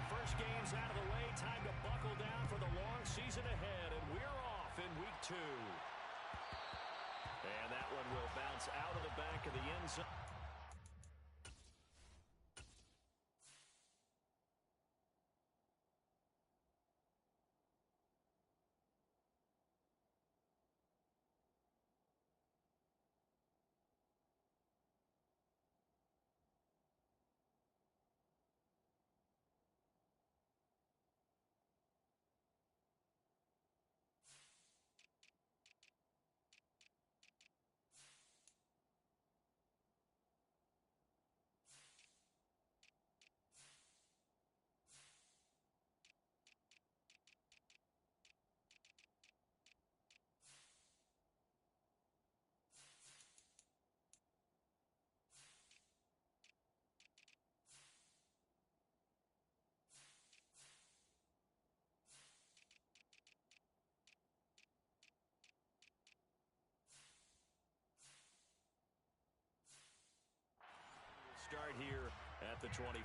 first game's out of the way. Time to buckle down for the long season ahead, and we're off in week 2. And that one will bounce out of the back of the end zone. Start here at the 25.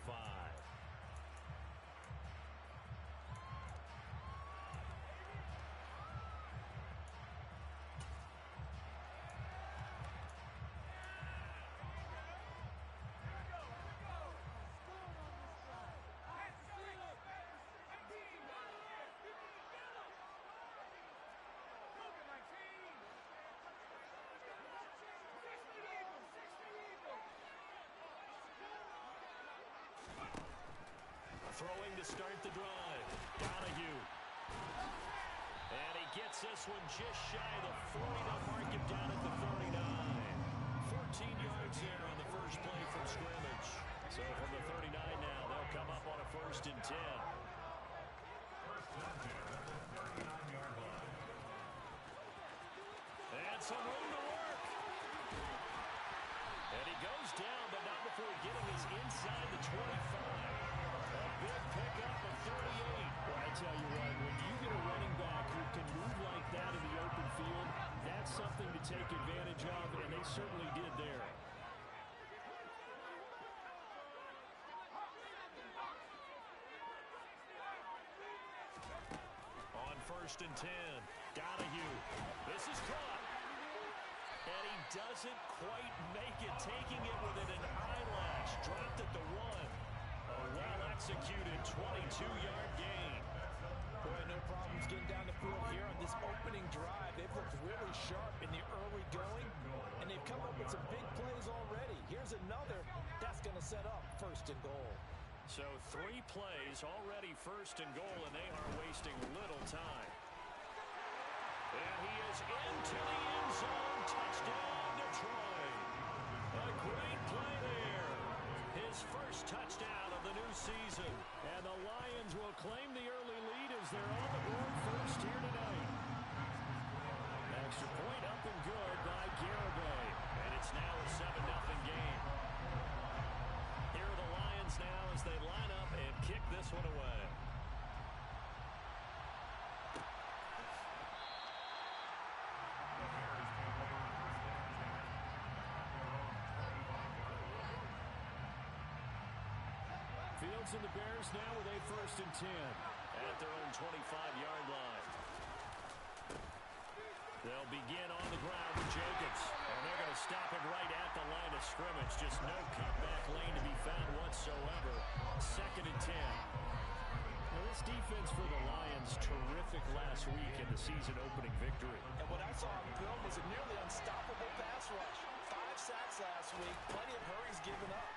Throwing to start the drive. Donahue. And he gets this one just shy of the 40. They'll mark him down at the 39. 14 yards there on the first play from scrimmage. So from the 39 now, they'll come up on a 1st and 10. And some room to work. And he goes down, but not before getting his inside the 25. A big pickup of 38. Well, I tell you what, when you get a running back who can move like that in the open field, that's something to take advantage of, and they certainly did there. On 1st and 10, Donahue. This is caught. And he doesn't quite make it, taking it within an eyelash. Dropped at the 1. A well-executed 22-yard gain. Boy, no problems getting down the field here on this opening drive. They've looked really sharp in the early going, and they've come up with some big plays already. Here's another that's going to set up 1st and goal. So 3 plays already 1st and goal, and they are wasting little time. And he is into the end zone. Touchdown, Detroit. A great play there. His first touchdown of the new season. And the Lions will claim the early lead as they're on the board first here tonight. Extra point up and good by Garibay. And it's now a 7-0 game. Here are the Lions now as they line up and kick this one away. Fields and the Bears now with a 1st and 10. At their own 25-yard line. They'll begin on the ground with Jacobs. And they're going to stop it right at the line of scrimmage. Just no cutback lane to be found whatsoever. 2nd and 10. Now this defense for the Lions, terrific last week in the season-opening victory. And what I saw on film was a nearly unstoppable pass rush. 5 sacks last week, plenty of hurries given up.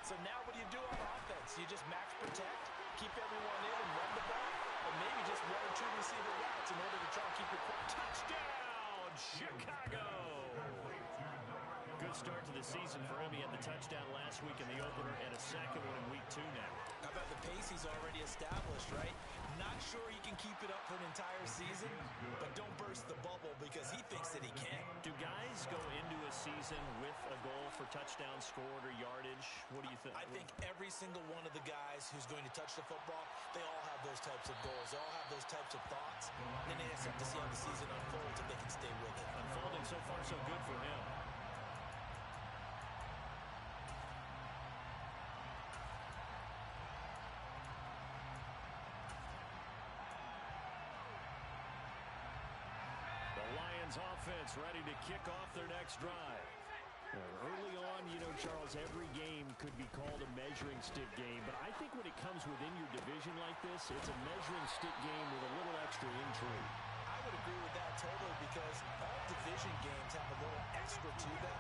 So now what do you do on offense? You just max protect, keep everyone in and run the ball, or maybe just 1 or 2 receiver routes in order to try and keep your touchdown, Chicago. Good start to the season for him. He had the touchdown last week in the opener and a second one in week 2 now. How about the pace he's already established, right? Not sure he can keep it up for an entire season, but don't burst the bubble because he thinks that he can. Do guys go into a season with a goal for touchdown scored or yardage? What do you think? I think every single one of the guys who's going to touch the football, they all have those types of goals. They all have those types of thoughts. And then they just have to see how the season unfolds if they can stay with it. Unfolding so far so good for him. Lions offense ready to kick off their next drive. Early on, you know, Charles, every game could be called a measuring stick game, but I think when it comes within your division like this, it's a measuring stick game with a little extra intrigue. I would agree with that totally because all division games have a little extra to them.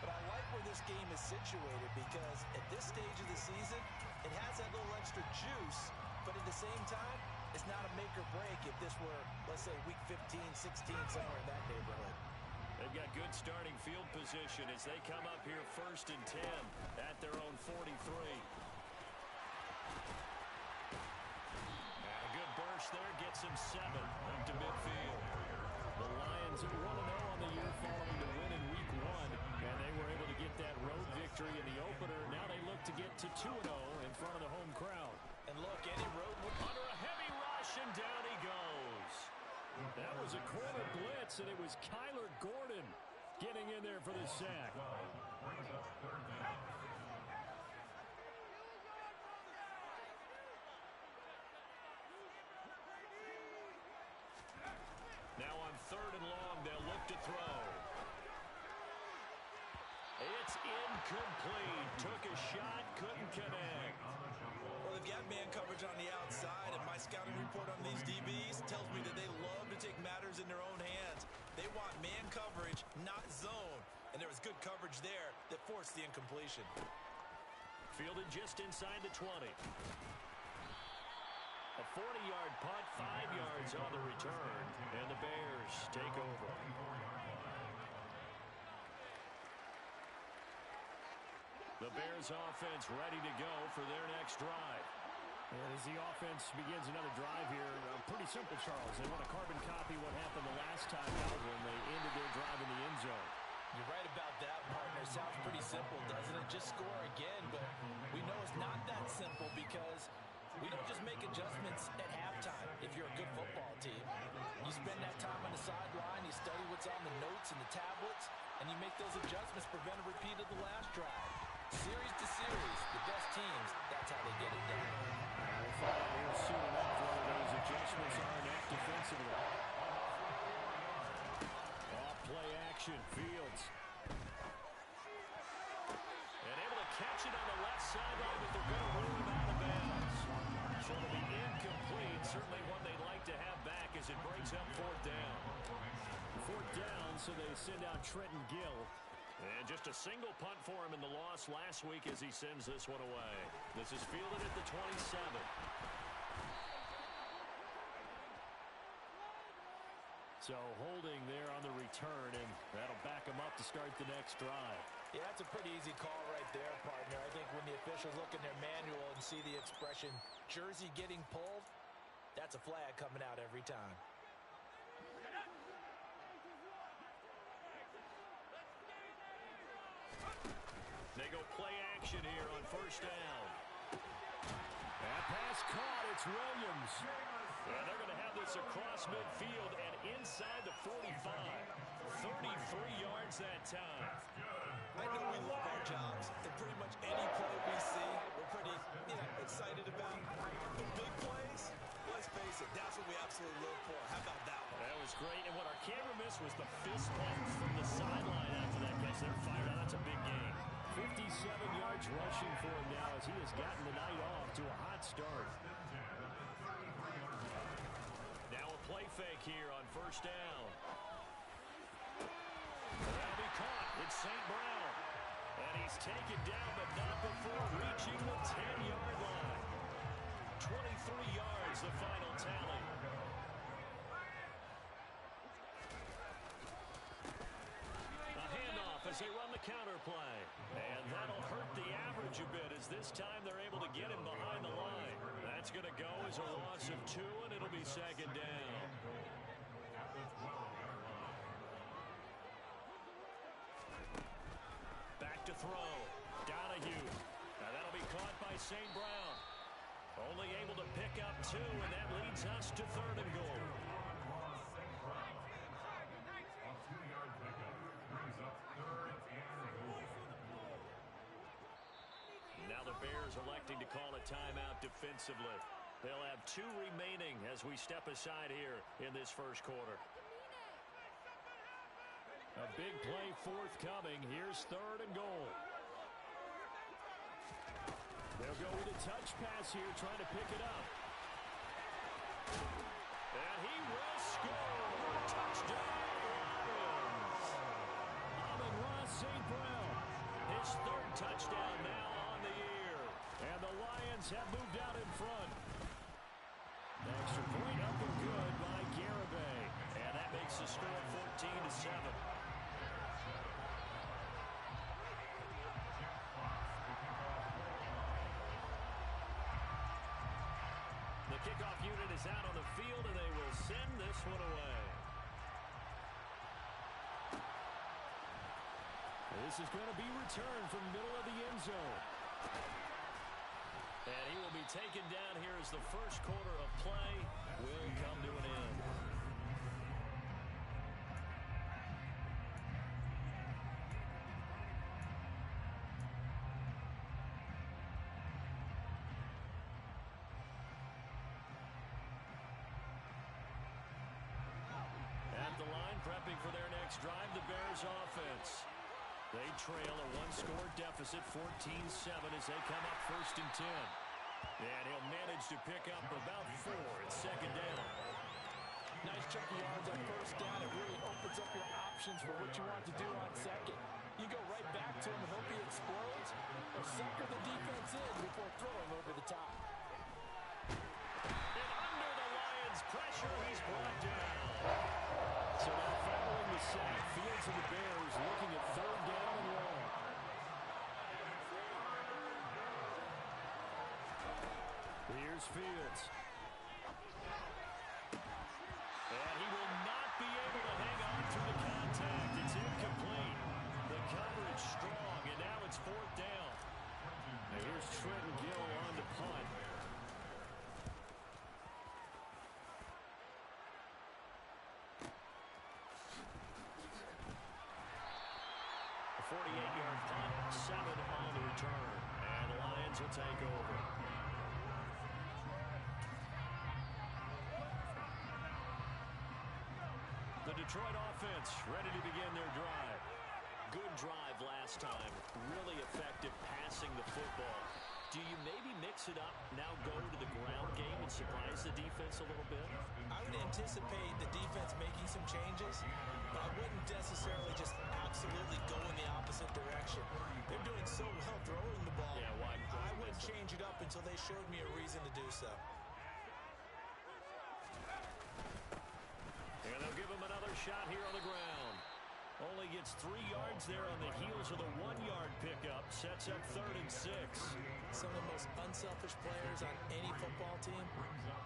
But I like where this game is situated because at this stage of the season, it has that little extra juice, but at the same time, it's not a make or break if this were, let's say, week 15, 16, somewhere in that neighborhood. They've got good starting field position as they come up here 1st and 10 at their own 43. And a good burst there gets him 7 up to midfield. The Lions 1-0 on the year following the win in week 1, and they were able to get that road victory in the opener. Now they look to get to 2-0 in front of the home crowd. And look, any road under a heavy rush, and down he goes. That was a corner blitz, and it was Kyler Gordon getting in there for the sack. Now on 3rd and long, they'll look to throw. It's incomplete. Took a shot, couldn't connect. Well, they've got man coverage on the outside, and my scouting report on these DBs tells me that they love to take matters in their own hands. They want man coverage, not zone. And there was good coverage there that forced the incompletion. Fielded just inside the 20. A 40-yard punt, 5 yards on the return, and the Bears take over. The Bears offense ready to go for their next drive. And as the offense begins another drive here, pretty simple, Charles. They want to carbon copy what happened the last time out when they ended their drive in the end zone. You're right about that, partner. Sounds pretty simple, doesn't it? Just score again, but we know it's not that simple because we don't just make adjustments at halftime if you're a good football team. You spend that time on the sideline, you study what's on the notes and the tablets, and you make those adjustments, prevent a repeat of the last drive. Series to series, the best teams, that's how they get it done. We'll find out here soon enough whether those adjustments are enough defensively. Off play action, Fields. And able to catch it on the left sideline, but they're going to rule him out of bounds. So it'll be incomplete. Certainly one they'd like to have back as it brings up 4th down. 4th down, so they send out Trenton Gill. And just a single punt for him in the loss last week as he sends this one away. This is fielded at the 27. So holding there on the return, and that'll back them up to start the next drive. Yeah, that's a pretty easy call right there, partner. I think when the officials look in their manual and see the expression jersey getting pulled, that's a flag coming out every time. They go play action here on 1st down. That pass caught. It's Williams. And they're going to have this across midfield and inside the 45. 33 yards that time. I know we love our jobs, and pretty much any play we see, we're pretty excited about. The big plays, let's face it, that's what we absolutely live for. How about that one? That was great, and what our camera missed was the fist pump from the sideline after that catch. They're fired out. That's a big game. 57 yards rushing for him now as he has gotten the night off to a hot start. Now a play fake here on 1st down. That'll be caught. It's St. Brown. And he's taken down, but not before reaching the 10-yard line. 23 yards, the final tally. A handoff as they run the counter play. And that'll hurt the average a bit as this time they're able to get him behind the line. That's going to go as a loss of 2, and it'll be 2nd down. Back to throw. Donahue. Now that'll be caught by St. Brown. Only able to pick up 2, and that leads us to 3rd and goal. Now the Bears electing to call a timeout defensively. They'll have 2 remaining as we step aside here in this 1st quarter. A big play forthcoming. Here's 3rd and goal. They'll go with a touch pass here, trying to pick it up. And he will score. Touchdown, Lions. Amon-Ra St. Brown, his 3rd touchdown now on the year. And the Lions have moved out in front. The extra point up and good by Garibay. And that makes the score 14-7. The kickoff unit is out on the field, and they will send this one away. This is going to be returned from the middle of the end zone. And he will be taken down here as the first quarter of play will come to an end. At the line, prepping for their next drive, the Bears offense. They trail a 1-score deficit, 14-7, as they come up 1st and 10. And he'll manage to pick up about 4 at 2nd down. Nice chunk of yards on 1st down. It really opens up your options for what you want to do on 2nd. You go right back to him and hope he explodes, or sucker the defense in before throwing over the top. And under the Lions' pressure, he's brought down. So now following the sack, Fields and the Bears looking at 3rd down and long. Here's Fields. And he will not be able to hang on through the contact. It's incomplete. The coverage strong, and now it's 4th down. And here's Trenton Gill on to punt. A 48-yard punt, 7 on the return. And the Lions will take over. The Detroit offense ready to begin their drive. Good drive last time. Really effective passing the football. Do you maybe mix it up, now go to the ground game and surprise the defense a little bit? I would anticipate the defense making some changes, but I wouldn't necessarily just absolutely go in the opposite direction. They're doing so well throwing the ball. Yeah, why? I wouldn't change it up until they showed me a reason to do so. And they'll give him another shot here on the ground. Only gets 3 yards there on the heels of the 1-yard pickup. Sets up 3rd and 6. Some of the most unselfish players on any football team,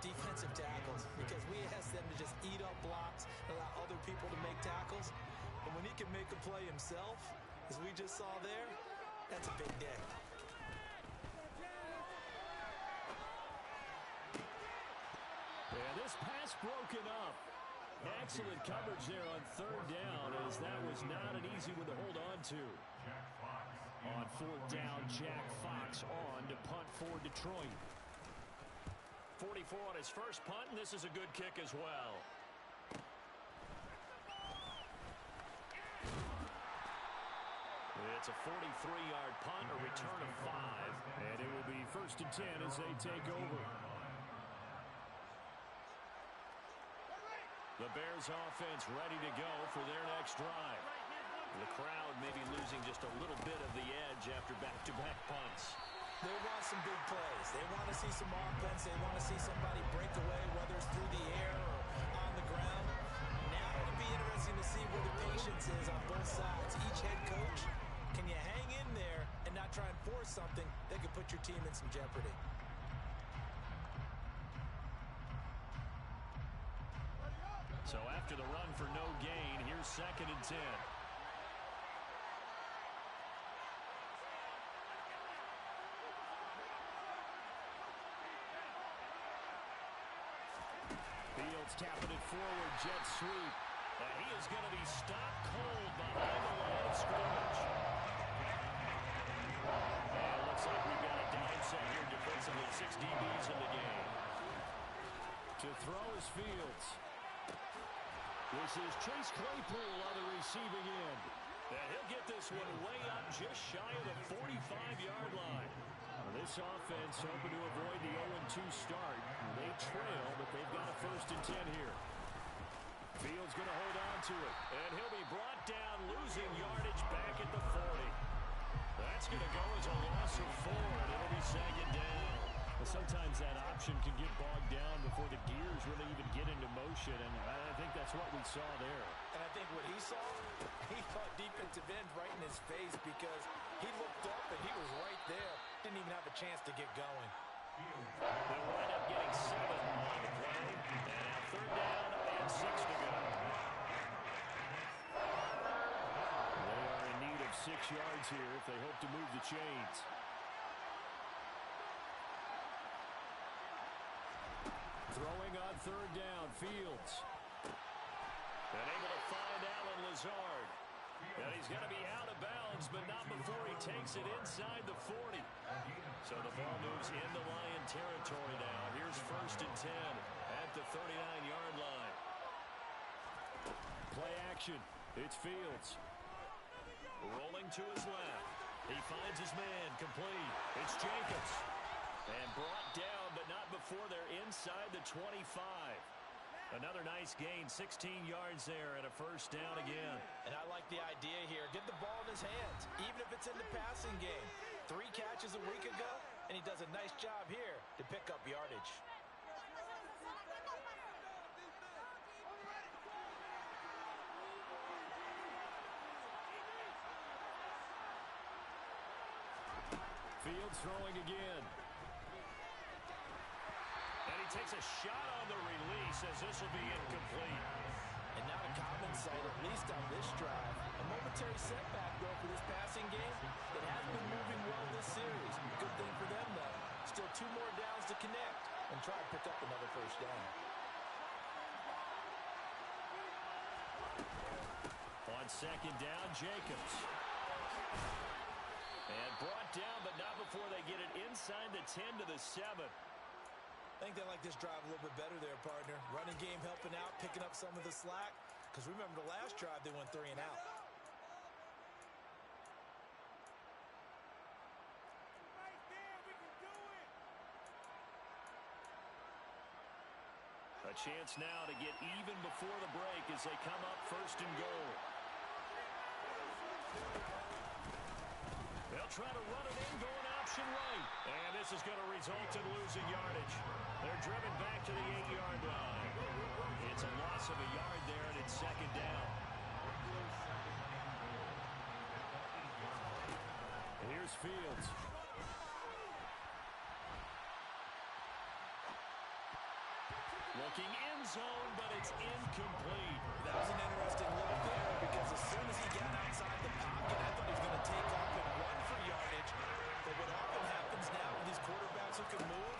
defensive tackles, because we ask them to just eat up blocks, allow other people to make tackles. And when he can make a play himself, as we just saw there, that's a big day. And this pass broken up. Excellent coverage there on 3rd down, as that was not an easy one to hold on to. On 4th down, Jack Fox on to punt for Detroit. 44 on his first punt, and this is a good kick as well. It's a 43-yard punt, a return of 5. And it will be 1st and 10 as they take over. The Bears offense ready to go for their next drive. The crowd maybe losing just a little bit of the edge after back-to-back punts. They want some big plays. They want to see some offense. They want to see somebody break away, whether it's through the air or on the ground. Now it'll be interesting to see where the patience is on both sides. Each head coach, can you hang in there and not try and force something that could put your team in some jeopardy? So after the run for no gain, here's 2nd and 10. Fields tapping it forward, jet sweep. And he is going to be stopped cold behind the line of scrimmage. And it looks like we've got a down set here defensively. 6 DBs in the game. To throw is Fields. This is Chase Claypool on the receiving end. And he'll get this one way up just shy of the 45-yard line. This offense hoping to avoid the 0-2 start. They trail, but they've got a 1st and 10 here. Fields going to hold on to it. And he'll be brought down, losing yardage back at the 40. That's going to go as a loss of 4, and it'll be 2nd down. Well, sometimes that option can get bogged down before the gears really even get into motion, and I think that's what we saw there. And I think what he saw, he thought defensive end right in his face because he looked up and he was right there. Didn't even have a chance to get going. They'll wind up getting 7 on the play, and now 3rd down and 6 to go. They are in need of 6 yards here if they hope to move the chains. Throwing on 3rd down, Fields. And able to find Allen Lazard. And he's going to be out of bounds, but not before he takes it inside the 40. So the ball moves into Lion territory now. Here's 1st and 10 at the 39-yard line. Play action. It's Fields. Rolling to his left. He finds his man, complete. It's Jacobs. And brought down, but not before they're inside the 25. Another nice gain, 16 yards there, and a 1st down again. And I like the idea here. Get the ball in his hands, even if it's in the passing game. 3 catches a week ago, and he does a nice job here to pick up yardage. Fields throwing again. And he takes a shot on the release as this will be incomplete. And not a common sight, at least on this drive. A momentary setback, though, for this passing game. It has been moving well this series. Good thing for them, though. Still 2 more downs to connect and try to pick up another 1st down. On 2nd down, Jacobs. And brought down, but not before they get it inside the 10 to the 7. I think they like this drive a little bit better there, partner. Running game helping out, picking up some of the slack. Because remember, the last drive, they went 3 and out. A chance now to get even before the break as they come up 1st and goal. They'll try to run it in, going option right. And this is going to result in losing yardage. They're driven back to the 8-yard line. It's a loss of a yard there, and it's 2nd down. And here's Fields. Looking in zone, but it's incomplete. That was an interesting look there because as soon as he got outside the pocket, I thought he was going to take off and run for yardage. But what often happens now with these quarterbacks who can move,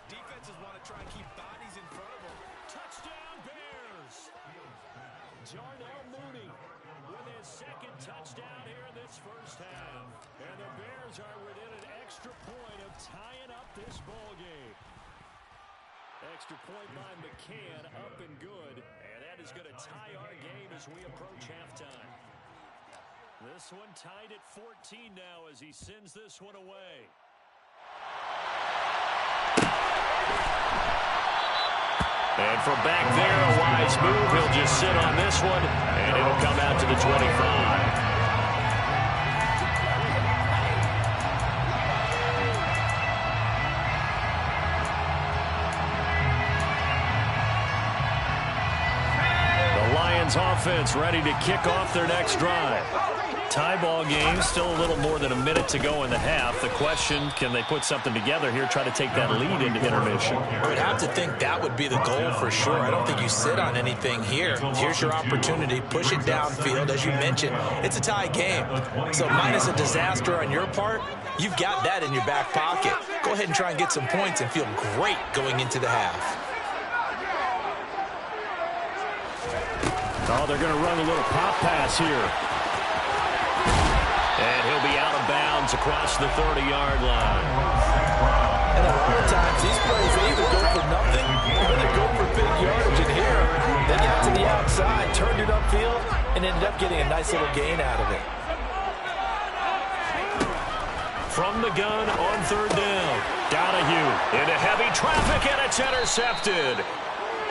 defenses want to try and keep bodies in front of them. Touchdown, Bears! Darnell Mooney with his 2nd touchdown here in this 1st half. And the Bears are within an extra point of tying up this ball game. Extra point by McCann, up and good. And that is going to tie our game as we approach halftime. This one tied at 14 now as he sends this one away. And from back there, a wise move. He'll just sit on this one, and it'll come out to the 25. Offense ready to kick off their next drive. Tie ball game, still a little more than a minute to go in the half. The question, can they put something together here, try to take that lead into intermission? I would have to think that would be the goal for sure. I don't think you sit on anything here. Here's your opportunity. Push it downfield. As you mentioned, it's a tie game. So minus a disaster on your part, you've got that in your back pocket. Go ahead and try and get some points and feel great going into the half. Oh, they're going to run a little pop pass here. And he'll be out of bounds across the 30-yard line. And a lot of times, these plays, they either go for nothing or they go for big yardage. And here, they got to the outside, and ended up getting a nice little gain out of it. From the gun on third down. Donahue into heavy traffic, and it's intercepted.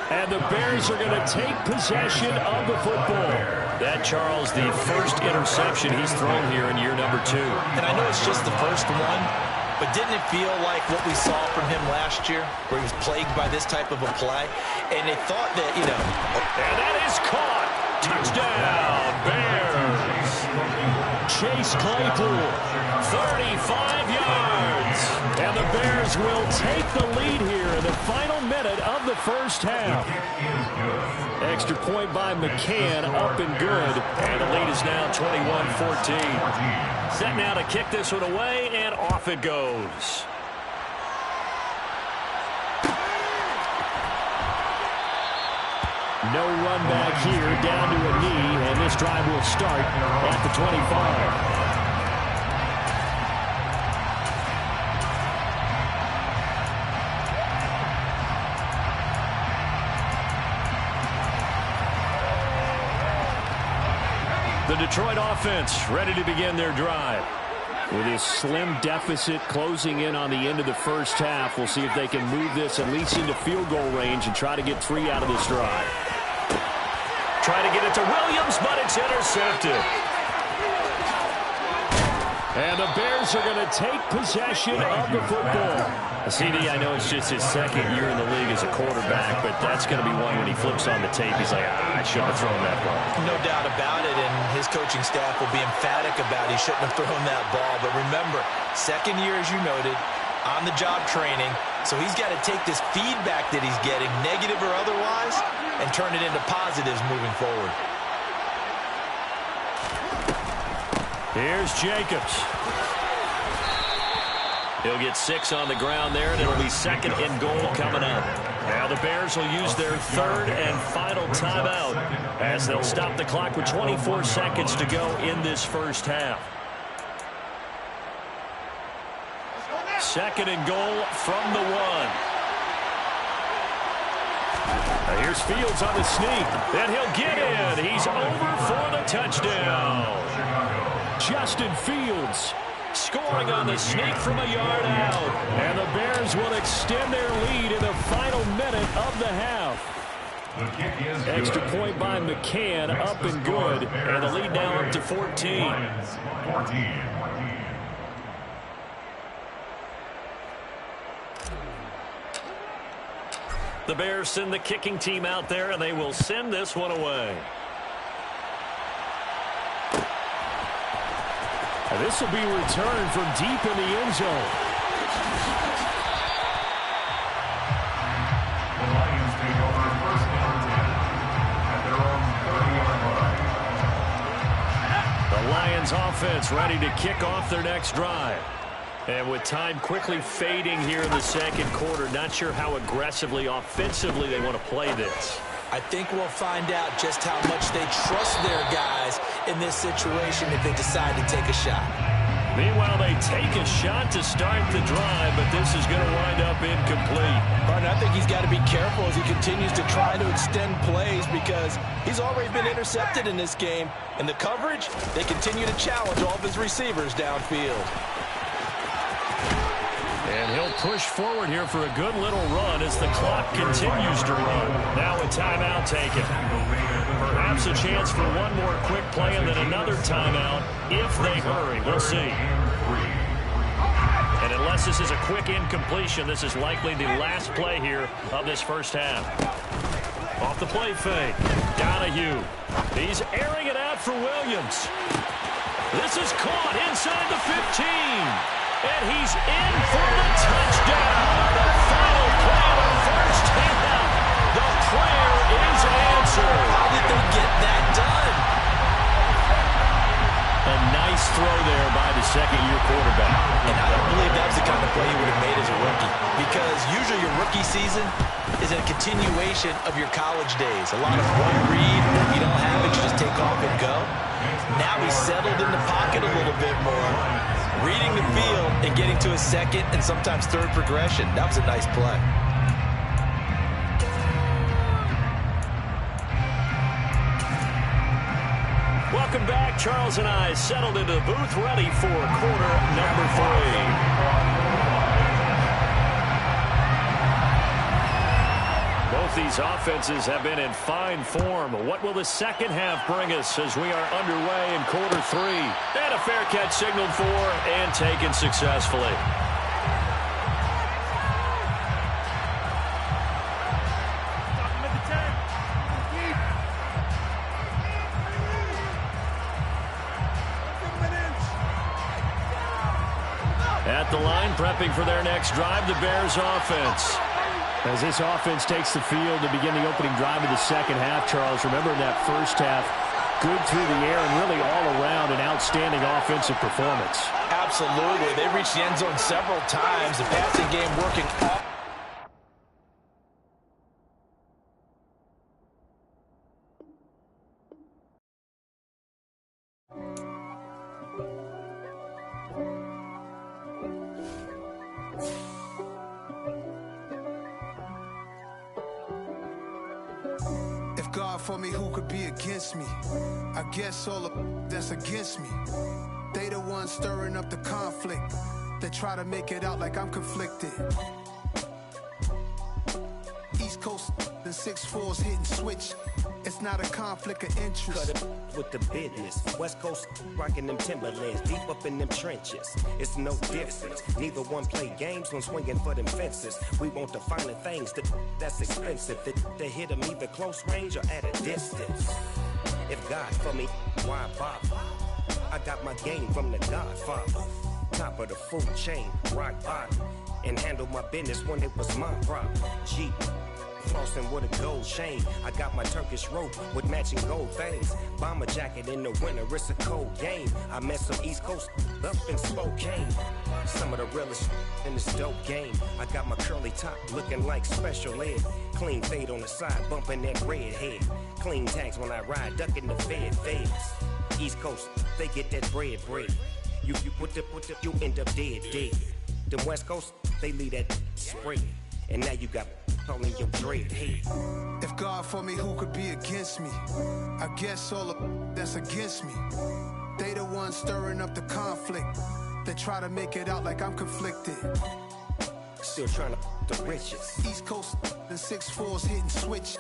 And the Bears are going to take possession of the football. That, Charles, the first interception he's thrown here in year number 2. And I know it's just the first one, but didn't it feel like what we saw from him last year, where he was plagued by this type of a play? And they thought that, you know. And that is caught. Touchdown, Bears. Chase Claypool, 35 yards. And the Bears will take the lead here in the final minute of the first half. Extra point by McCann, up and good. And the lead is now 21-14. Set now to kick this one away, and off it goes. No run back here, down to a knee, and this drive will start at the 25. The Detroit offense ready to begin their drive. With this slim deficit closing in on the end of the first half, we'll see if they can move this at least into field goal range and try to get 3 out of this drive. Try to get it to Williams, but it's intercepted. And the Bears are going to take possession of the football. CD, I know it's just his second year in the league as a quarterback, but that's going to be one when he flips on the tape. He's like, I shouldn't have thrown that ball. No doubt about it, and his coaching staff will be emphatic about he shouldn't have thrown that ball. But remember, second year, as you noted, on-the-job training, so he's got to take this feedback that he's getting, negative or otherwise, and turn it into positives moving forward. Here's Jacobs. He'll get 6 on the ground there, and it'll be second and goal coming up. Now the Bears will use their third and final timeout as they'll stop the clock with 24 seconds to go in this first half. Second and goal from the 1. Now here's Fields on the sneak, and he'll get in. He's over for the touchdown. Justin Fields scoring on the sneak from a yard out. And the Bears will extend their lead in the final minute of the half. Extra point by McCann, up and good. And the lead now up to 14. The Bears send the kicking team out there, and they will send this one away. And this will be returned from deep in the end zone. The Lions take over first down at their own 30-yard line. The Lions offense ready to kick off their next drive. And with time quickly fading here in the second quarter, not sure how aggressively, offensively they want to play this. I think we'll find out just how much they trust their guys in this situation if they decide to take a shot. Meanwhile, they take a shot to start the drive, but this is going to wind up incomplete. But I think he's got to be careful as he continues to try to extend plays because he's already been intercepted in this game. And the coverage, they continue to challenge all of his receivers downfield. And he'll push forward here for a good little run as the clock continues to run. Now a timeout taken. Perhaps a chance for one more quick play and then another timeout if they hurry. We'll see. And unless this is a quick incompletion, this is likely the last play here of this first half. Off the play fake. Donahue. He's airing it out for Williams. This is caught inside the 15. And he's in for the touchdown. The final play of the first half. The prayer is answered. How did they get that done? A nice throw there by the second-year quarterback. And I don't believe that was the kind of play he would have made as a rookie. Because usually your rookie season is a continuation of your college days. A lot of one read. If you don't have it, you just take off and go. Now he's settled in the pocket a little bit more, reading the field and getting to a second and sometimes third progression. That was a nice play. Welcome back. Charles and I settled into the booth, ready for quarter number 3. Both these offenses have been in fine form. What will the second half bring us as we are underway in quarter 3? And a fair catch signaled for and taken successfully. At the line, prepping for their next drive, the Bears offense. As this offense takes the field to begin the opening drive of the second half, Charles, remember in that first half, good through the air and really all around an outstanding offensive performance. Absolutely. They reached the end zone several times. The passing game working all. God for me, who could be against me? I guess all of that's against me. They the ones stirring up the conflict. They try to make it out like I'm conflicted. East Coast, the 6'4's hitting switch. It's not a conflict of interest. Cut it with the business. West Coast rocking them Timberlands, deep up in them trenches. It's no difference. Neither one play games when swinging for them fences. We want the finer things that's expensive. They hit them either close range or at a distance. If God for me, why bother? I got my game from the Godfather. Top of the food chain, rock bottom. And handle my business when it was my problem. Jeep. Flossing with a gold chain. I got my Turkish rope with matching gold things. Bomber jacket in the winter, it's a cold game. I met some East Coast up in Spokane. Some of the realest in this dope game. I got my curly top looking like special ed. Clean fade on the side, bumping that red head. Clean tags when I ride, ducking the feds. East Coast, they get that bread. You you end up dead. Them West Coast, they leave that spread. And now you got all in your dread head. If God for me, who could be against me? I guess all of that's against me. They the ones stirring up the conflict. They try to make it out like I'm conflicted. Still trying to the riches. East Coast, the 6'4's hitting switch.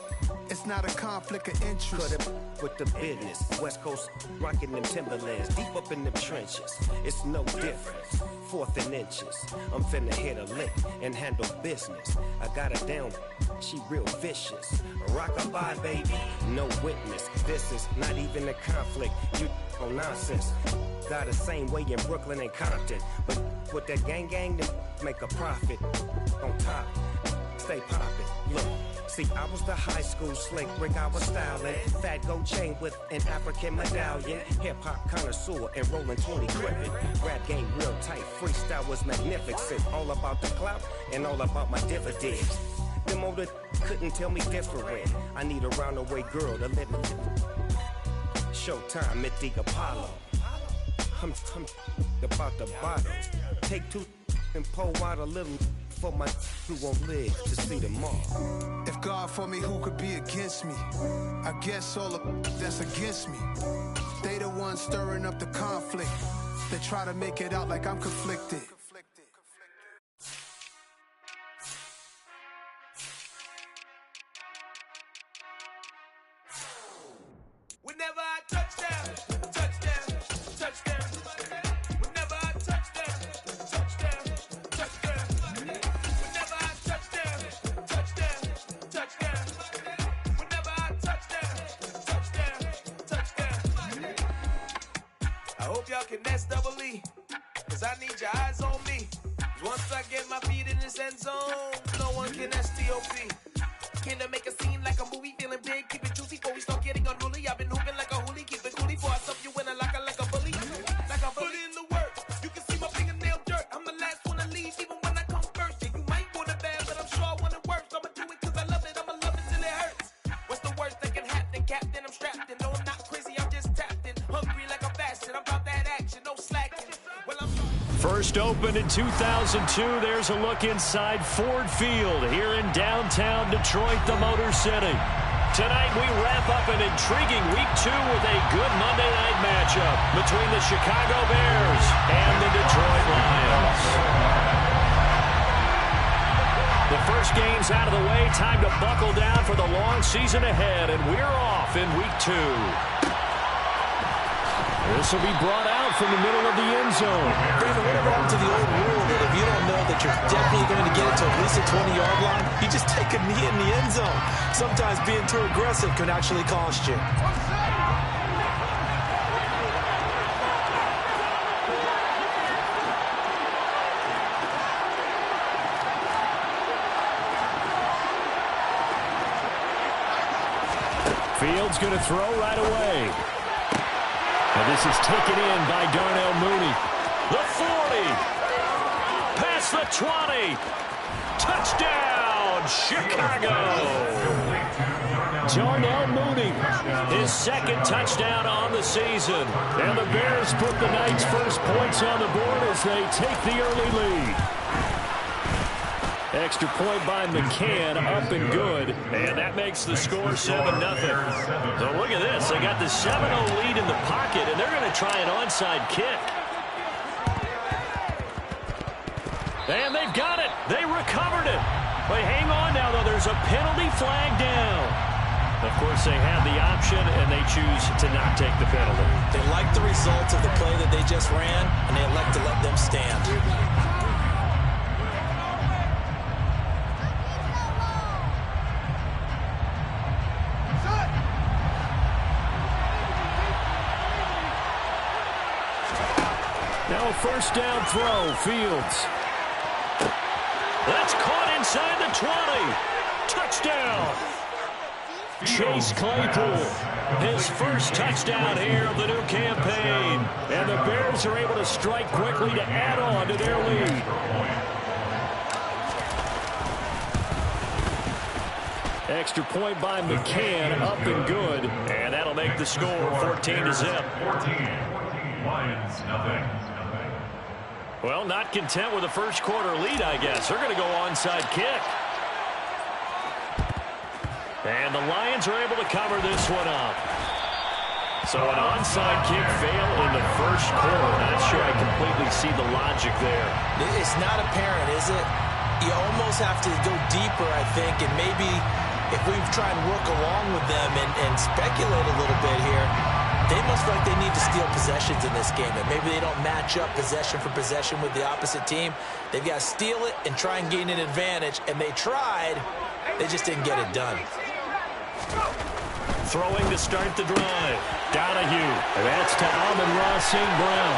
It's not a conflict of interest. Cut it with the business. West Coast rocking them Timberlands, deep up in them trenches. It's no difference. 4th and inches. I'm finna hit a lick and handle business. I got her down, she real vicious. Rock-a-bye, baby, no witness. This is not even a conflict. You on nonsense. Got the same way in Brooklyn and Compton. But with that gang, then make a profit. On top, stay poppin'. Look. See, I was the high school slick Rick, I was styling. Fat gold chain with an African medallion. Hip-hop connoisseur and rolling 20 gripping. Rap game real tight, freestyle was magnificent. All about the clout and all about my dividends. Them older couldn't tell me different. I need a roundaway girl to let me. Showtime at the Apollo. I'm about the bottle. Take 2 and pour out a little for my who won't live to see tomorrow. If God for me, who could be against me? I guess all of that's against me. They the ones stirring up the conflict. They try to make it out like I'm conflicted. Whenever I touchdown. Whenever I touchdown. Whenever I touchdown. Whenever I touchdown. I hope y'all can nest double E, cause I need your eyes on me. Once I get my feet in this end zone, no one can STOP. Came to make a scene like a movie, feeling big, keep it juicy before we start getting unruly. I've been hooping like a hoolie, keep it coolie before I stuff you in a locker like a bully. Like a bully in the work, you can see my fingernail dirt. I'm the last one to leave, even when I come first. Yeah, you might want it bad, but I'm sure I want it worse. I'ma do it cause I love it, I'ma love it till it hurts. What's the worst that can happen, Captain? I'm strapped in, no I'm not crazy, I'm just tapped in. Hungry like a bastard, I'm about that action, no slacking. Well, I'm First opened in 2002. There's a look inside Ford Field here in downtown Detroit, the Motor City. Tonight we wrap up an intriguing Week 2 with a good Monday night matchup between the Chicago Bears and the Detroit Lions. The first game's out of the way. Time to buckle down for the long season ahead, and we're off in Week 2. This will be brought out from the middle of the end zone. Brandon, whatever happened to the old rule that if you don't know that you're definitely going to get it to at least a 20-yard line, you just take a knee in the end zone. Sometimes being too aggressive can actually cost you. Fields going to throw right away. And this is taken in by Darnell Mooney. The 40. Past the 20. Touchdown, Chicago. Darnell Mooney, his second touchdown on the season. And the Bears put the night's first points on the board as they take the early lead. Extra point by McCann, up and good. And that makes the score 7-0. So look at this. They got the 7-0 lead in the pocket, and they're going to try an onside kick. And they've got it. They recovered it. But hang on now, though. There's a penalty flag down. Of course, they have the option, and they choose to not take the penalty. They like the results of the play that they just ran, and they elect to let them stand. Now a first down throw, Fields. That's caught inside the 20. Touchdown. Chase Claypool, his first touchdown here of the new campaign. And the Bears are able to strike quickly to add on to their lead. Extra point by McCann, up and good. And that'll make the score 14-0. 14. Lions, nothing. Well, not content with a first quarter lead, I guess. They're going to go onside kick. And the Lions are able to cover this one up. So an onside kick fail in the first quarter. Not sure I completely see the logic there. It's not apparent, is it? You almost have to go deeper, I think, and maybe if we try and work along with them and speculate a little bit here, they must feel like they need to steal possessions in this game, and maybe they don't match up possession for possession with the opposite team. They've got to steal it and try and gain an advantage, and they tried. They just didn't get it done. Throwing to start the drive. Donahue. That's to Amon-Ra St. Brown.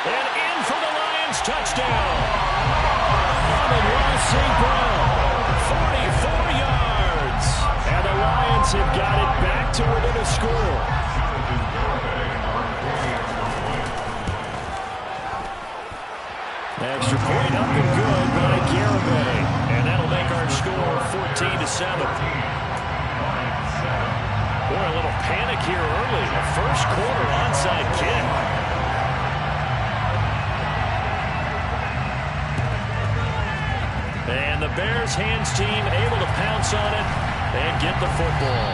And in for the Lions touchdown. Amon-Ra St. Brown. 44 yards. And the Lions have got it back to within a score. Extra point up and good by Garibay. And that'll make our score 14-7. Boy, a little panic here early. The first quarter onside kick. And the Bears hands team able to pounce on it and get the football.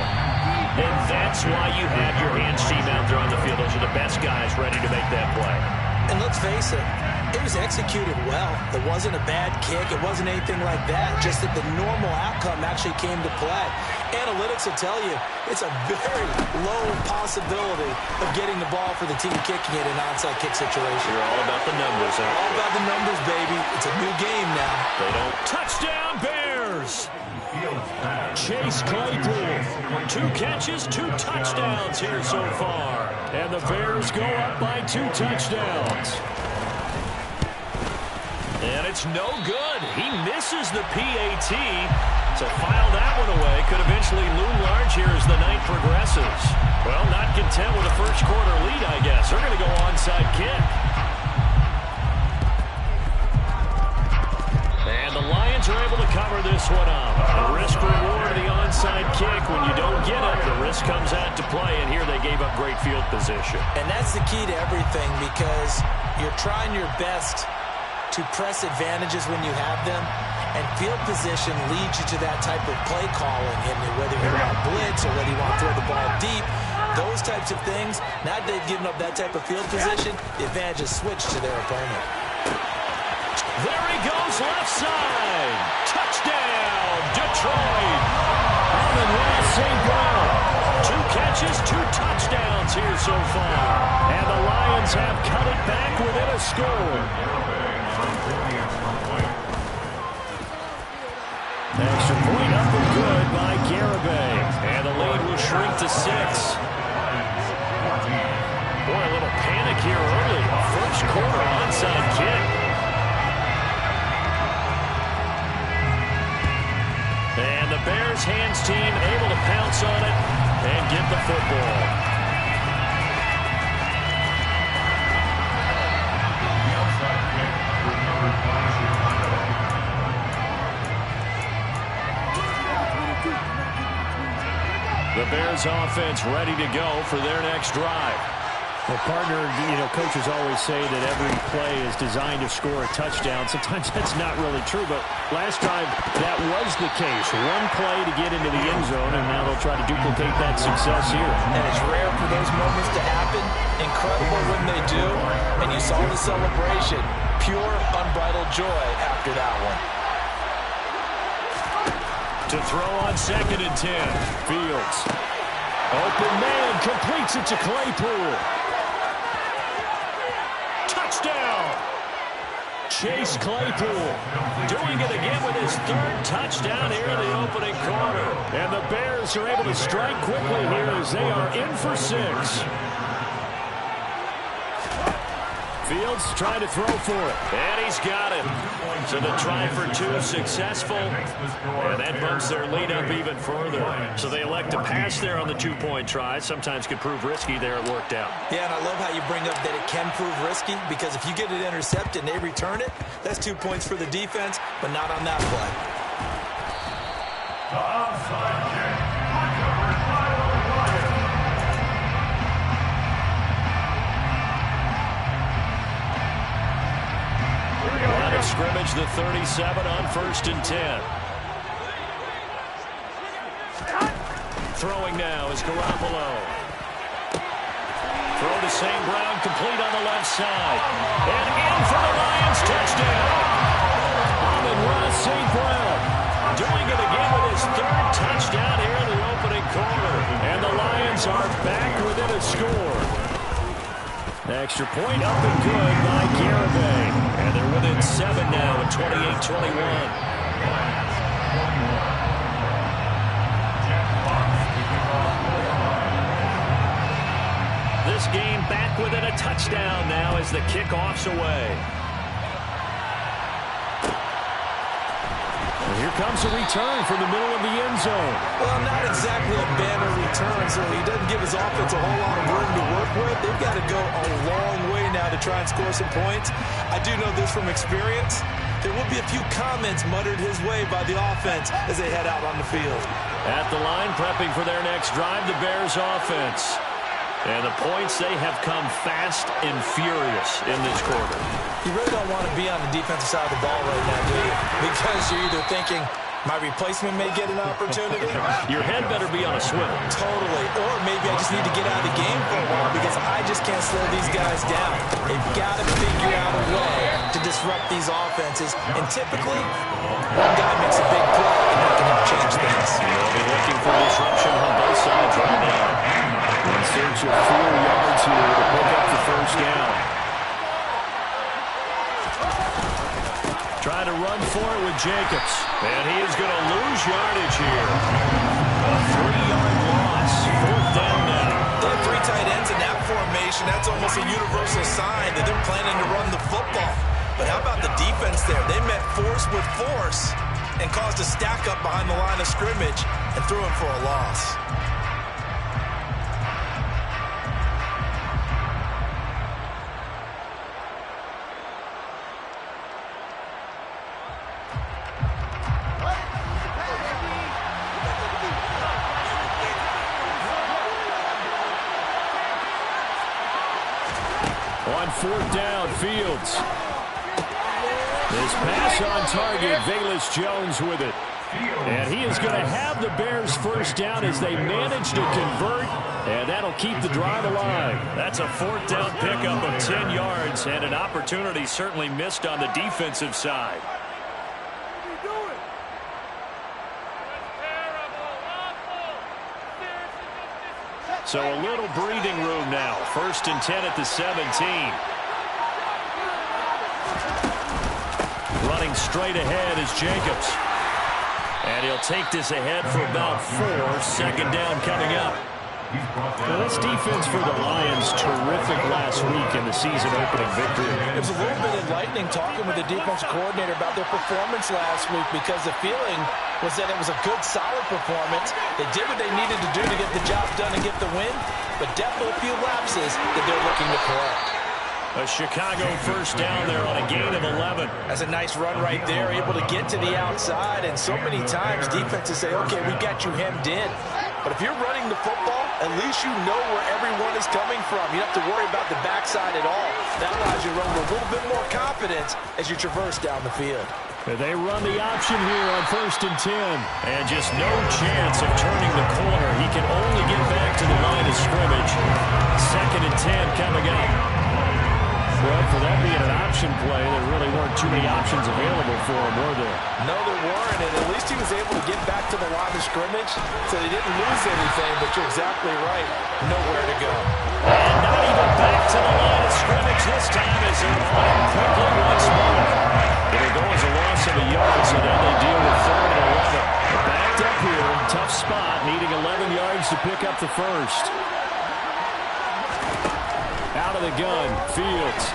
And that's why you have your hands team out there on the field. Those are the best guys ready to make that play. And let's face it, it was executed well. It wasn't a bad kick. It wasn't anything like that. Just that the normal outcome actually came to play. Analytics will tell you it's a very low possibility of getting the ball for the team kicking it in an onside kick situation. You're all about the numbers, huh? All about the numbers, baby. It's a new game now. They don't. Touchdown, Bears! Chase Claypool. 2 catches, 2 touchdowns here so far. And the Bears go up by 2 touchdowns. And it's no good. He misses the PAT. So file that one away. Could eventually loom large here as the night progresses. Well, not content with a first quarter lead, I guess. They're going to go onside kick. And the Lions are able to cover this one up. The risk reward of the onside kick. When you don't get it, the risk comes out to play. And here they gave up great field position. And that's the key to everything, because you're trying your best to press advantages when you have them, And field position leads you to that type of play calling, and whether you want to blitz or whether you want to throw the ball deep, those types of things. Now that they've given up that type of field position, the advantage is switched to their opponent. There he goes, left side. Touchdown, Detroit. Amon-Ra St. Brown. 2 catches, 2 touchdowns here so far. And the Lions have cut it back within a score. Extra point up and good by Garibay. And the lead will shrink to 6. Boy, a little panic here early. First quarter onside kick. And the Bears hands team able to pounce on it and get the football. The outside kick recovered by Chicago. The Bears offense ready to go for their next drive. Well, partner, coaches always say that every play is designed to score a touchdown. Sometimes that's not really true, but last drive that was the case. One play to get into the end zone, and now they'll try to duplicate that success here. And it's rare for those moments to happen. Incredible when they do. And you saw the celebration. Pure, unbridled joy after that one. To throw on 2nd and 10. Fields. Open man, completes it to Claypool. Touchdown! Chase Claypool doing it again with his 3rd touchdown here in the opening quarter. And the Bears are able to strike quickly here as they are in for 6. Fields trying to throw for it. And he's got it. So the try for 2 successful. And that bumps their lead up even further. So they elect to pass there on the 2-point try. Sometimes could prove risky there. It worked out. Yeah, and I love how you bring up that it can prove risky, because if you get it intercepted and they return it, that's 2 points for the defense, but not on that play. The outside kick recovered by the Lions. Line of scrimmage, the 37 on 1st and 10. Throwing now is Garoppolo. Throw to St. Brown, complete on the left side. And in for the Lions, touchdown. Amon-Ra St. Brown doing it again with his 3rd touchdown here in the opening quarter. And the Lions are back within a score. Extra point up and good by Garibay. And they're within 7 now at 28-21. This game back within a touchdown now as the kickoff's away. And here comes a return from the middle of the end zone. Well, not exactly a banner return, so he doesn't give his offense a whole lot of room to work with. They've got to go a long way now to try and score some points. I do know this from experience. There will be a few comments muttered his way by the offense as they head out on the field. At the line, prepping for their next drive, the Bears offense. And the points, they have come fast and furious in this quarter. You really don't want to be on the defensive side of the ball right now, do you? Because you're either thinking, my replacement may get an opportunity. Your head better be on a swivel. Totally. Or maybe I just need to get out of the game for a while because I just can't slow these guys down. They've got to figure out a way to disrupt these offenses. And typically, one guy makes a big play, and that can help change things. They'll be looking for disruption on both sides right now. In search of 4 yards here to pick up the 1st down. Trying to run for it with Jacobs. And he is going to lose yardage here. A 3-yard loss. 4th down now. They have 3 tight ends in that formation. That's almost a universal sign that they're planning to run the football. But how about the defense there? They met force with force and caused a stack up behind the line of scrimmage and threw him for a loss. On 4th down, Fields. His pass on target, Velus Jones with it. And he is going to have the Bears first down as they manage to convert, and that'll keep the drive alive. That's a fourth down pickup of 10 yards, and an opportunity certainly missed on the defensive side. So a little breathing room now. 1st and 10 at the 17. Running straight ahead is Jacobs. And he'll take this ahead for about 4. 2nd down coming up. Well, this defense for the Lions, terrific last week in the season-opening victory. It was a little bit enlightening talking with the defensive coordinator about their performance last week, because the feeling was that it was a good, solid performance. They did what they needed to do to get the job done and get the win, but definitely a few lapses that they're looking to correct. A Chicago first down there on a gain of 11. That's a nice run right there, able to get to the outside, and so many times defenses say, okay, we got you hemmed in. But if you're running the football, at least you know where everyone is coming from. You don't have to worry about the backside at all. That allows you to run with a little bit more confidence as you traverse down the field. They run the option here on 1st and 10. And just no chance of turning the corner. He can only get back to the line of scrimmage. 2nd and 10 coming up. Well, for that being an option play, there really weren't too many options available for him, were there? No, there weren't, and at least he was able to get back to the line of scrimmage, so he didn't lose anything, but you're exactly right. Nowhere to go. And not even back to the line of scrimmage this time as they're on quickly once more. It'll go as a loss of a yard, so now they deal with 3rd and 11. Backed up here, tough spot, needing 11 yards to pick up the first. Out of the gun, Fields.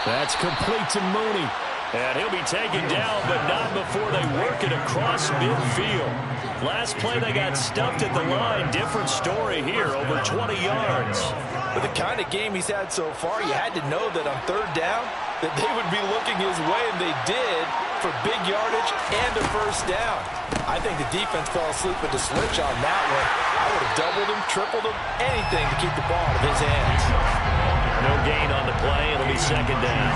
That's complete to Mooney. And he'll be taken down, but not before they work it across midfield. Last play they got stuffed at the line. Different story here, over 20 yards. With the kind of game he's had so far, you had to know that on 3rd down that they would be looking his way, and they did, for big yardage and a first down. I think the defense fell asleep with the switch on that one. I would have doubled him, tripled him, anything to keep the ball out of his hands. No gain on the play. It'll be 2nd down.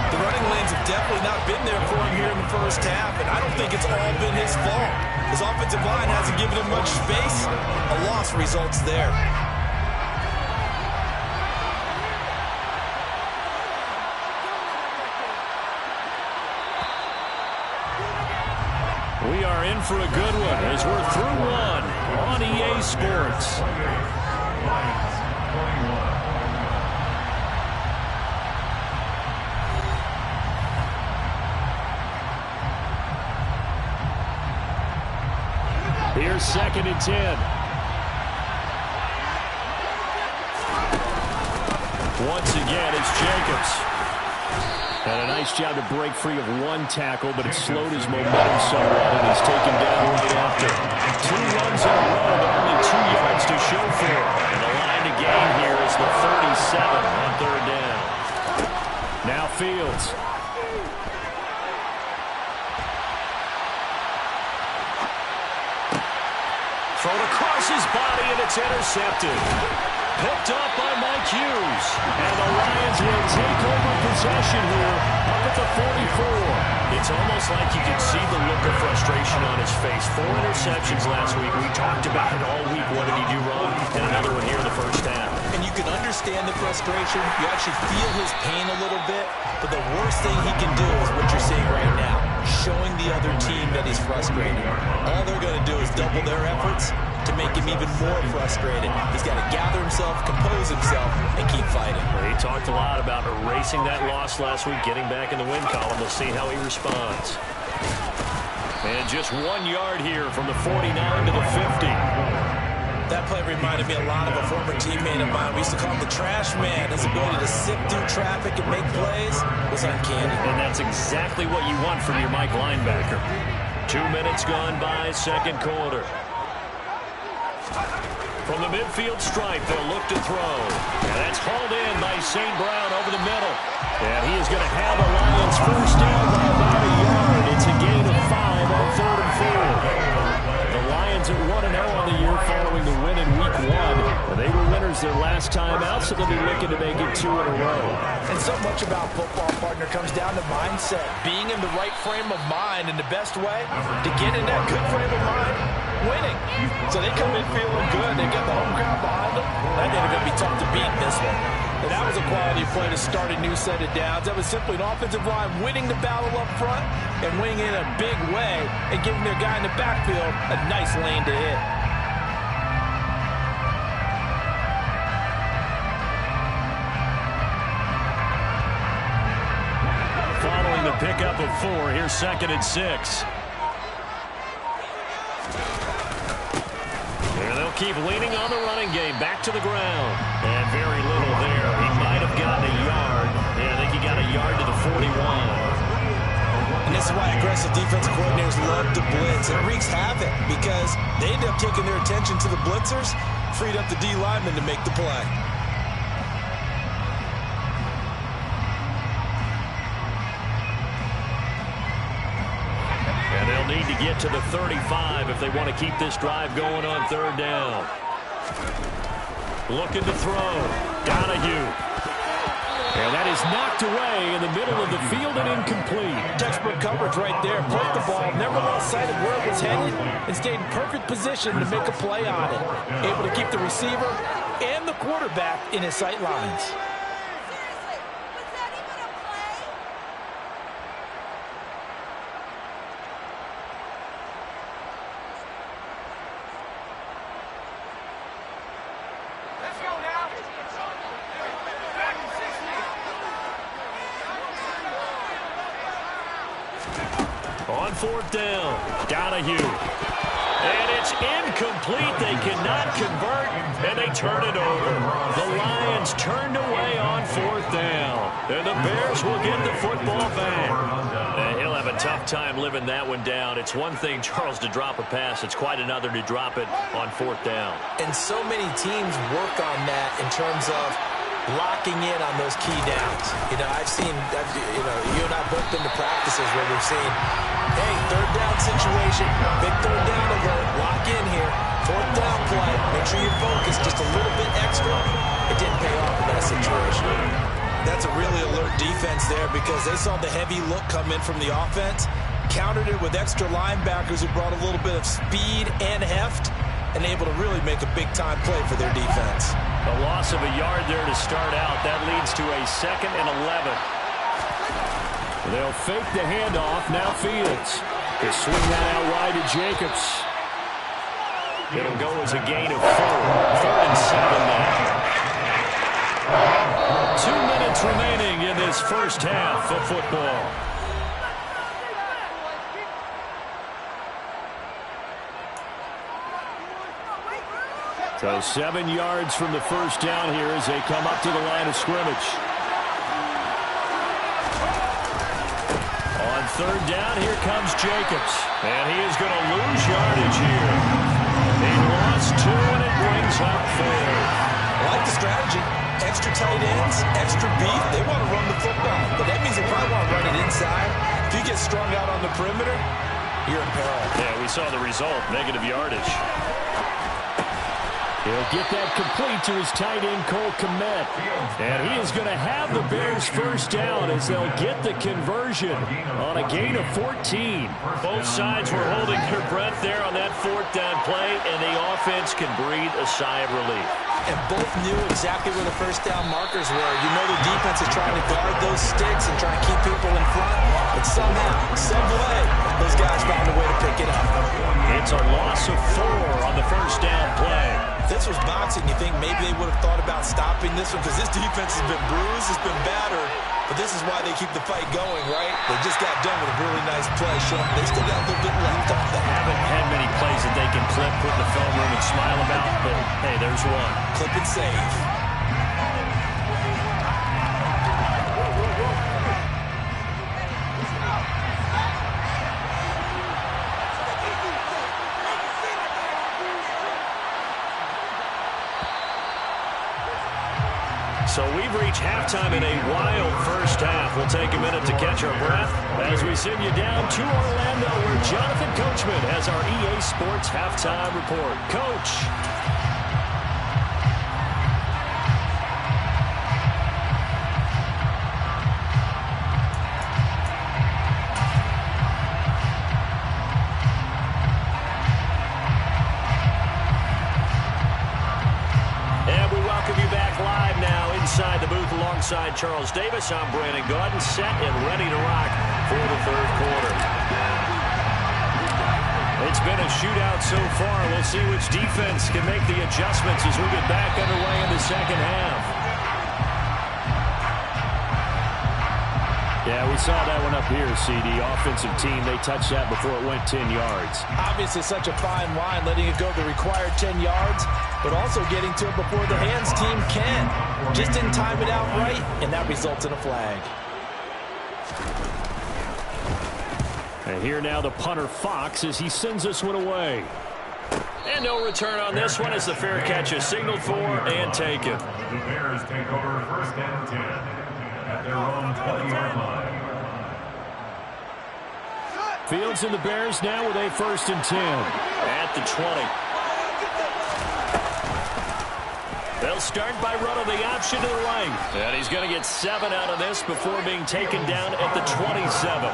The running lanes have definitely not been there for him here in the first half, and I don't think it's all been his fault. His offensive line hasn't given him much space. A loss results there. We are in for a good one as we're through one on EA Sports. Here's 2nd and 10. Once again, it's Jacobs. And a nice job to break free of one tackle, but it slowed his momentum somewhat, and he's taken down right after. 2 runs in a row, but only 2 yards to show for it. And the line to gain here is the 37 on 3rd down. Now Fields. Thrown across his body, and it's intercepted. Picked up by Mike Hughes. And the Lions will take over possession here up at the 44. It's almost like you can see the look of frustration on his face. 4 interceptions last week. We talked about it all week. What did he do wrong? And another one here in the first half. And you can understand the frustration. You actually feel his pain a little bit. But the worst thing he can do is what you're seeing right now, showing the other team that he's frustrated. All they're going to do is double their efforts to make him even more frustrated. He's got to gather himself, compose himself, and keep fighting. He talked a lot about erasing that loss last week, getting back in the win column. We'll see how he responds. And just 1 yard here from the 49 to the 50. That play reminded me a lot of a former teammate of mine. We used to call him the trash man. His ability to sift through traffic and make plays was uncanny. And that's exactly what you want from your Mike linebacker. 2 minutes gone by, 2nd quarter. From the midfield stripe, they'll look to throw. And that's hauled in by St. Brown over the middle. And he is going to have the Lions first down by about a yard. It's a gain of 5 on 3rd and 4. The Lions are 1-0 on the year following the win in Week 1. They were winners their last time out, so they'll be looking to make it 2 in a row. And so much about football, partner, comes down to mindset. Being in the right frame of mind, and the best way to get in that good frame of mind, winning. So they come in feeling good. They got the home crowd behind them. I think they're going to be tough to beat in this one. And that was a quality play to start a new set of downs. That was simply an offensive line winning the battle up front and winning in a big way and giving their guy in the backfield a nice lane to hit. Following the pickup of 4, here's 2nd and 6. And they'll keep leaning on the running game. Back to the ground. And very little there. He might have gotten a yard. Yeah, I think he got a yard to the 41. And this is why aggressive defensive coordinators love to blitz. It wreaks havoc because they end up taking their attention to the blitzers, freed up the D lineman to make the play. And they'll need to get to the 35 if they want to keep this drive going on 3rd down. Looking to throw. Donahue. And that is knocked away in the middle of the field and incomplete. Textbook coverage right there. Played the ball, never lost sight of where it was headed, and stayed in perfect position to make a play on it. Able to keep the receiver and the quarterback in his sight lines. On 4th down, Donahue. And it's incomplete. They cannot convert, and they turn it over. The Lions turned away on 4th down. And the Bears will get the football back. He'll have a tough time living that one down. It's one thing, Charles, to drop a pass. It's quite another to drop it on 4th down. And so many teams work on that in terms of locking in on those key downs. You know, I've seen, you and I both been to practices where we've seen, hey, 3rd down situation, big 3rd down alert, lock in here, 4th down play, make sure you're focused just a little bit extra. It didn't pay off in that situation. That's a really alert defense there because they saw the heavy look come in from the offense, countered it with extra linebackers who brought a little bit of speed and heft, and able to really make a big-time play for their defense. A loss of a yard there to start out. That leads to a 2nd and 11. They'll fake the handoff. Now Fields. They swing that out wide to Jacobs. It'll go as a gain of 4. 3rd and 7 now. 2 minutes remaining in this first half of football. So 7 yards from the first down here as they come up to the line of scrimmage. On 3rd down, here comes Jacobs. And he is going to lose yardage here. He lost 2, and it brings up 4. I like the strategy. Extra tight ends, extra beef. They want to run the football, but that means they probably want to run it inside. If you get strung out on the perimeter, you're in peril. Yeah, we saw the result, negative yardage. He'll get that complete to his tight end, Cole Kmet. And he is going to have the Bears first down as they'll get the conversion on a gain of 14. Both sides were holding their breath there on that 4th down play, and the offense can breathe a sigh of relief. And both knew exactly where the first down markers were. You know the defense is trying to guard those sticks and trying to keep people in front. But somehow, some way, those guys found a way to pick it up. It's a loss of 4 on the first down play. If this was boxing, you think maybe they would have thought about stopping this one because this defense has been bruised, it's been battered. But this is why they keep the fight going, right? They just got done with a really nice play, showing they still got a little bit left off that. Haven't had many plays that they can clip, put in the film room and smile about, but hey, there's one. Clip and save. So we've reached halftime in a wild first half. We'll take a minute to catch our breath as we send you down to Orlando where Jonathan Coachman has our EA Sports halftime report. Coach. alongside Charles Davis, I'm Brandon Gaudin, set and ready to rock for the third quarter. It's been a shootout so far. We'll see which defense can make the adjustments as we get back underway in the second half. Yeah, we saw that one up here, CD. Offensive team, they touched that before it went 10 yards. Obviously such a fine line, letting it go the required 10 yards, but also getting to it before the hands team can. Just didn't time it out right, and that results in a flag. And here now the punter Fox as he sends this one away. And no return on this one as the fair catch is signaled for and taken. The Bears take over first and 10 at their own 20-yard line. Fields and the Bears now with a first and 10 at the 20. They'll start by running the option to the right. And he's going to get 7 out of this before being taken down at the 27.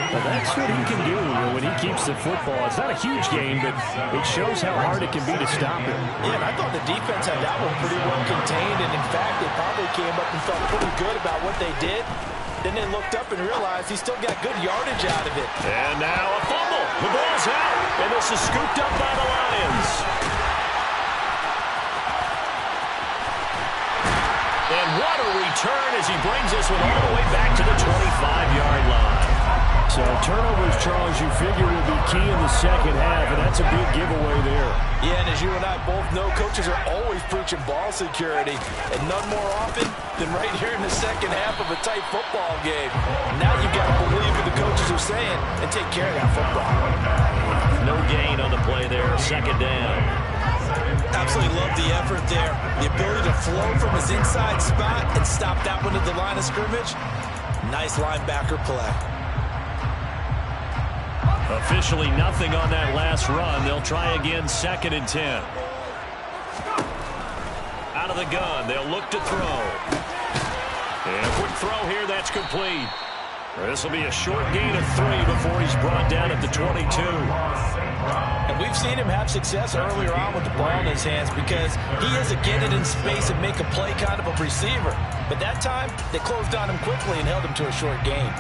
Well, that's what he can do when he keeps the football. It's not a huge game, but it shows how hard it can be to stop him. Yeah, and I thought the defense had that one pretty well contained, and in fact, they probably came up and felt pretty good about what they did. Then they looked up and realized he still got good yardage out of it. And now a fumble. The ball's out, and this is scooped up by the Lions. And what a return as he brings this one all the way back to the 25-yard line. So turnovers, Charles, you figure will be key in the second half, and that's a big giveaway there. Yeah, and as you and I both know, coaches are always preaching ball security, and none more often than right here in the second half of a tight football game. Now you've got to believe what the coaches are saying and take care of that football. No gain on the play there, second down. Absolutely love the effort there. The ability to flow from his inside spot and stop that one at the line of scrimmage. Nice linebacker play. Officially nothing on that last run. They'll try again, second and 10. Out of the gun, they'll look to throw. And a quick throw here, that's complete. This will be a short gain of 3 before he's brought down at the 22. And we've seen him have success earlier on with the ball in his hands because he is a get it in space and make a play kind of a receiver. But that time, they closed on him quickly and held him to a short gain.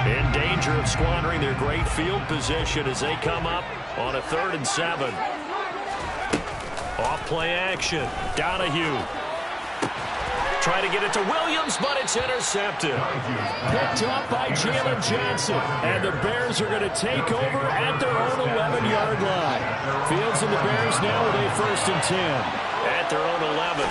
In danger of squandering their great field position as they come up on a 3rd and 7. Off play action. Donahue. Trying to get it to Williams, but it's intercepted. Picked up by Jalen Johnson. And the Bears are going to take over at their own 11-yard line. Fields and the Bears now with a first and 10. At their own 11.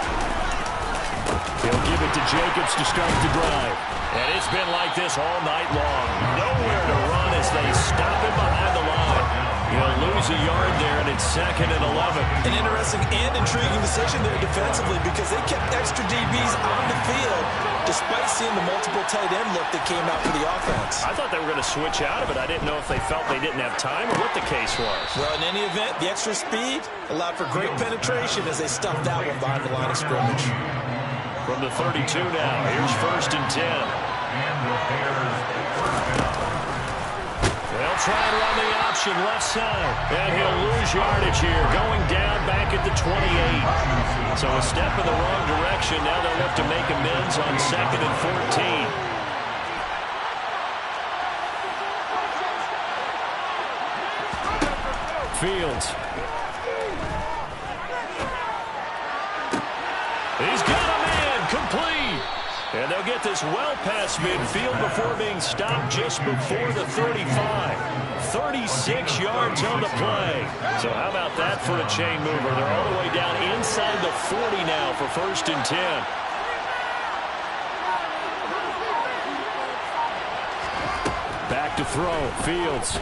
He'll give it to Jacobs to start the drive. And it's been like this all night long. Nowhere to run as they stop him behind the line. He'll lose a yard there, and it's 2nd and 11. An interesting and intriguing decision there defensively because they kept extra DBs on the field despite seeing the multiple tight end look that came out for the offense. I thought they were going to switch out of it. I didn't know if they felt they didn't have time or what the case was. Well, in any event, the extra speed allowed for great penetration as they stuffed that one behind the line of scrimmage. From the 32 now, here's 1st and 10. They'll try and run the option left side. And he'll lose yardage here, going down back at the 28. So a step in the wrong direction. Now they'll look to make amends on 2nd and 14. Fields. He's got a man, complete. And they'll get this well past midfield before being stopped just before the 35. 36 yards on the play. So how about that for a chain mover? They're all the way down inside the 40 now for 1st and 10. Back to throw. Fields.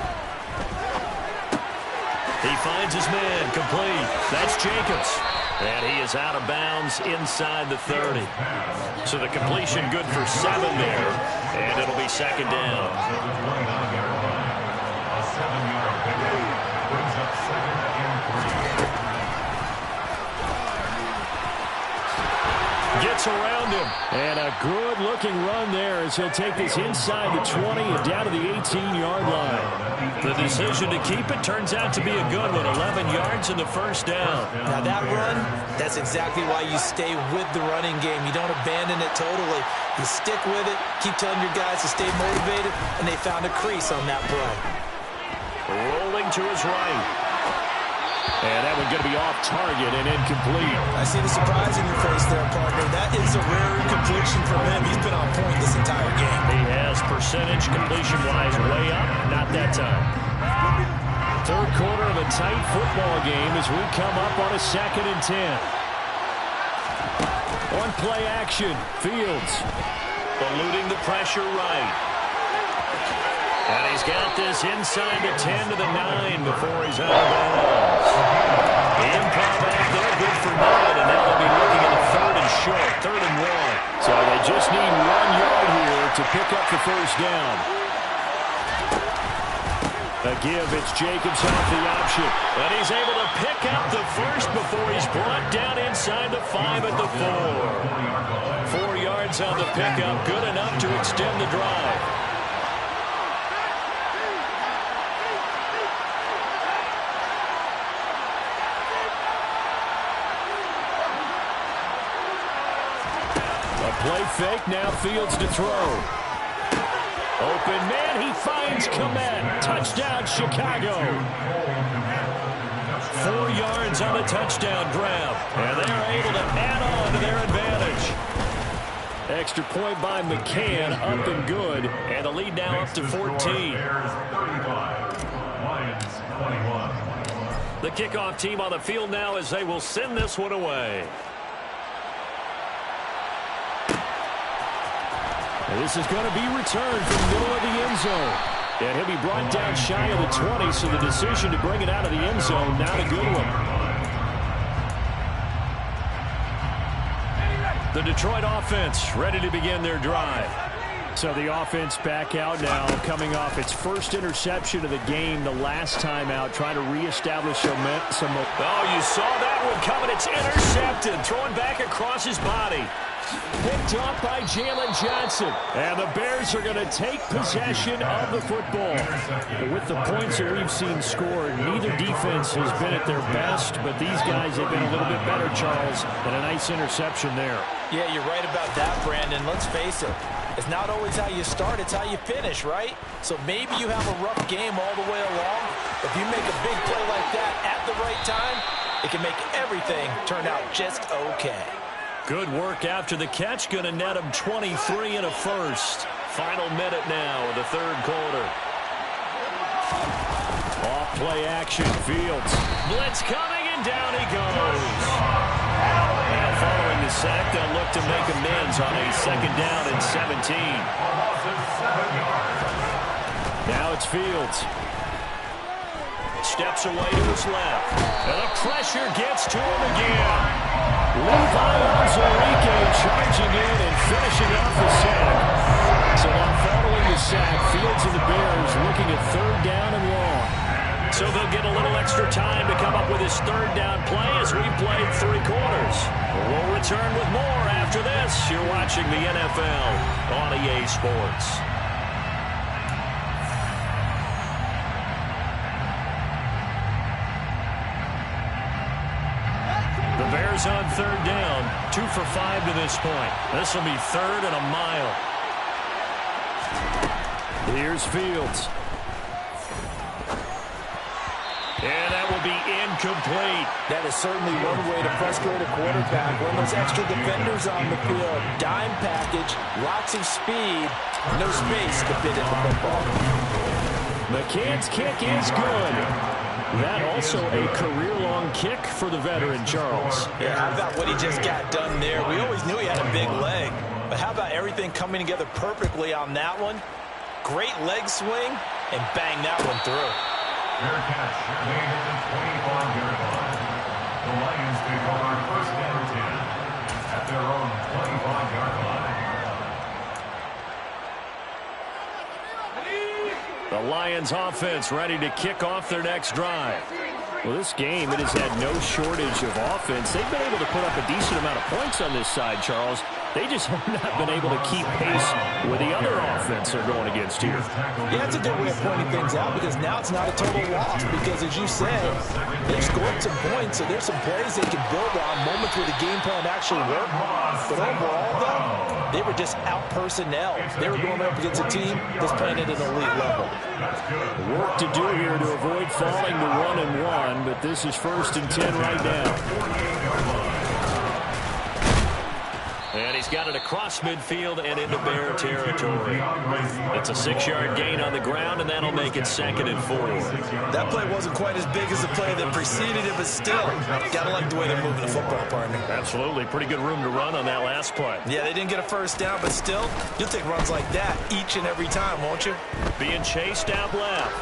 He finds his man, complete. That's Jacobs. And he is out of bounds inside the 30. So the completion good for 7 there. And it'll be 2nd down. A 7-yard pickup brings up 2nd and 3. Gets around him. And a good-looking run there as he'll take this inside the 20 and down to the 18-yard line. The decision to keep it turns out to be a good one. 11 yards in the first down. Now that run, that's exactly why you stay with the running game. You don't abandon it totally. You stick with it, keep telling your guys to stay motivated, and they found a crease on that play. Rolling to his right. And that one's going to be off target and incomplete. I see the surprise in your face there, partner. That is a rare incompletion from him. He's been on point this entire game. He has percentage completion-wise way up. Not that time. Third quarter of a tight football game as we come up on a 2nd and 10. On play action, Fields. Eluding the pressure right. And he's got this inside the 10 to the 9 before he's out of bounds. The improv out there, good for nothing, and now they'll be looking at a 3rd and short, 3rd and 1. So they just need 1 yard here to pick up the first down. A give, it's Jacobs off the option. And he's able to pick up the first before he's brought down inside the 5 at the 4. 4 yards on the pickup, good enough to extend the drive. Play fake, now Fields to throw. Open man, he finds Komet. Touchdown, Chicago. 4 yards on the touchdown grab. And they're able to add on to their advantage. Extra point by McCann, up and good. And the lead now up to 14. The kickoff team on the field now as they will send this one away. This is going to be returned from the middle of the end zone. And he'll be brought down shy of the 20, so the decision to bring it out of the end zone, not a good one. The Detroit offense ready to begin their drive. So the offense back out now, coming off its first interception of the game the last time out, trying to reestablish some momentum. Oh, you saw that one coming. It's intercepted, thrown back across his body. Picked off by Jalen Johnson. And the Bears are going to take possession of the football. With the points that we've seen scored, neither defense has been at their best, but these guys have been a little bit better, Charles, and a nice interception there. Yeah, you're right about that, Brandon. Let's face it. It's not always how you start, it's how you finish, right? So maybe you have a rough game all the way along. If you make a big play like that at the right time, it can make everything turn out just okay. Good work after the catch. Going to net him 23 and a first. Final minute now of the third quarter. Off play action. Fields. Blitz coming, and down he goes. And following the sack, they'll look to make amends on a 2nd down and 17. Now it's Fields. Steps away to his left. And the pressure gets to him again. Levi Onwuzurike charging in and finishing off the sack. So on following the sack, Fields and the Bears looking at 3rd down and long. So they'll get a little extra time to come up with his 3rd down play as we played 3 quarters. We'll return with more after this. You're watching the NFL on EA Sports. The Bears on 3rd down, 2 for 5 to this point. This will be 3rd and a mile. Here's Fields. And that will be incomplete. That is certainly one way to frustrate a quarterback. When those extra defenders on the field, dime package, lots of speed, no space to fit in the football. McCann's kick is good. That also a career-long kick for the veteran, Charles. Yeah, how about what he just got done there? We always knew he had a big leg, but how about everything coming together perfectly on that one? Great leg swing, and bang that one through. Fair catch made at the 25-yard line. The Lions take over 1st and 10 at their own 25-yard line. The Lions offense ready to kick off their next drive. Well, this game, it has had no shortage of offense. They've been able to put up a decent amount of points on this side, Charles. They just have not been able to keep pace with the other offense they're going against here. Yeah, that's a good way of pointing things out because now it's not a total loss because, as you said, they've scored some points, so there's some plays they can build on, moments where the game plan actually worked. But overall, though, they were just out personnel. They were going up against a team that's playing at an elite level. Work to do here to avoid falling to 1-1, but this is 1st and 10 right now. And he's got it across midfield and into Bear territory. It's a 6-yard gain on the ground, and that'll make it 2nd and 4. That play wasn't quite as big as the play that preceded it, but still, gotta like the way they're moving the football, partner. Absolutely. Pretty good room to run on that last play. Yeah, they didn't get a first down, but still, you'll take runs like that each and every time, won't you? Being chased out left.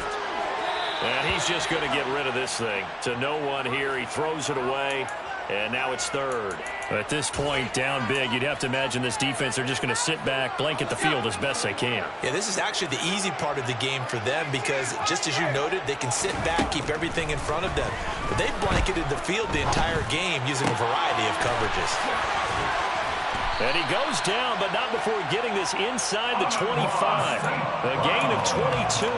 And he's just going to get rid of this thing. To no one here. He throws it away. And now it's 3rd. At this point, down big, you'd have to imagine this defense are just going to sit back, blanket the field as best they can. Yeah, this is actually the easy part of the game for them because, just as you noted, they can sit back, keep everything in front of them. But they've blanketed the field the entire game using a variety of coverages. And he goes down, but not before getting this inside the 25. A gain of 22.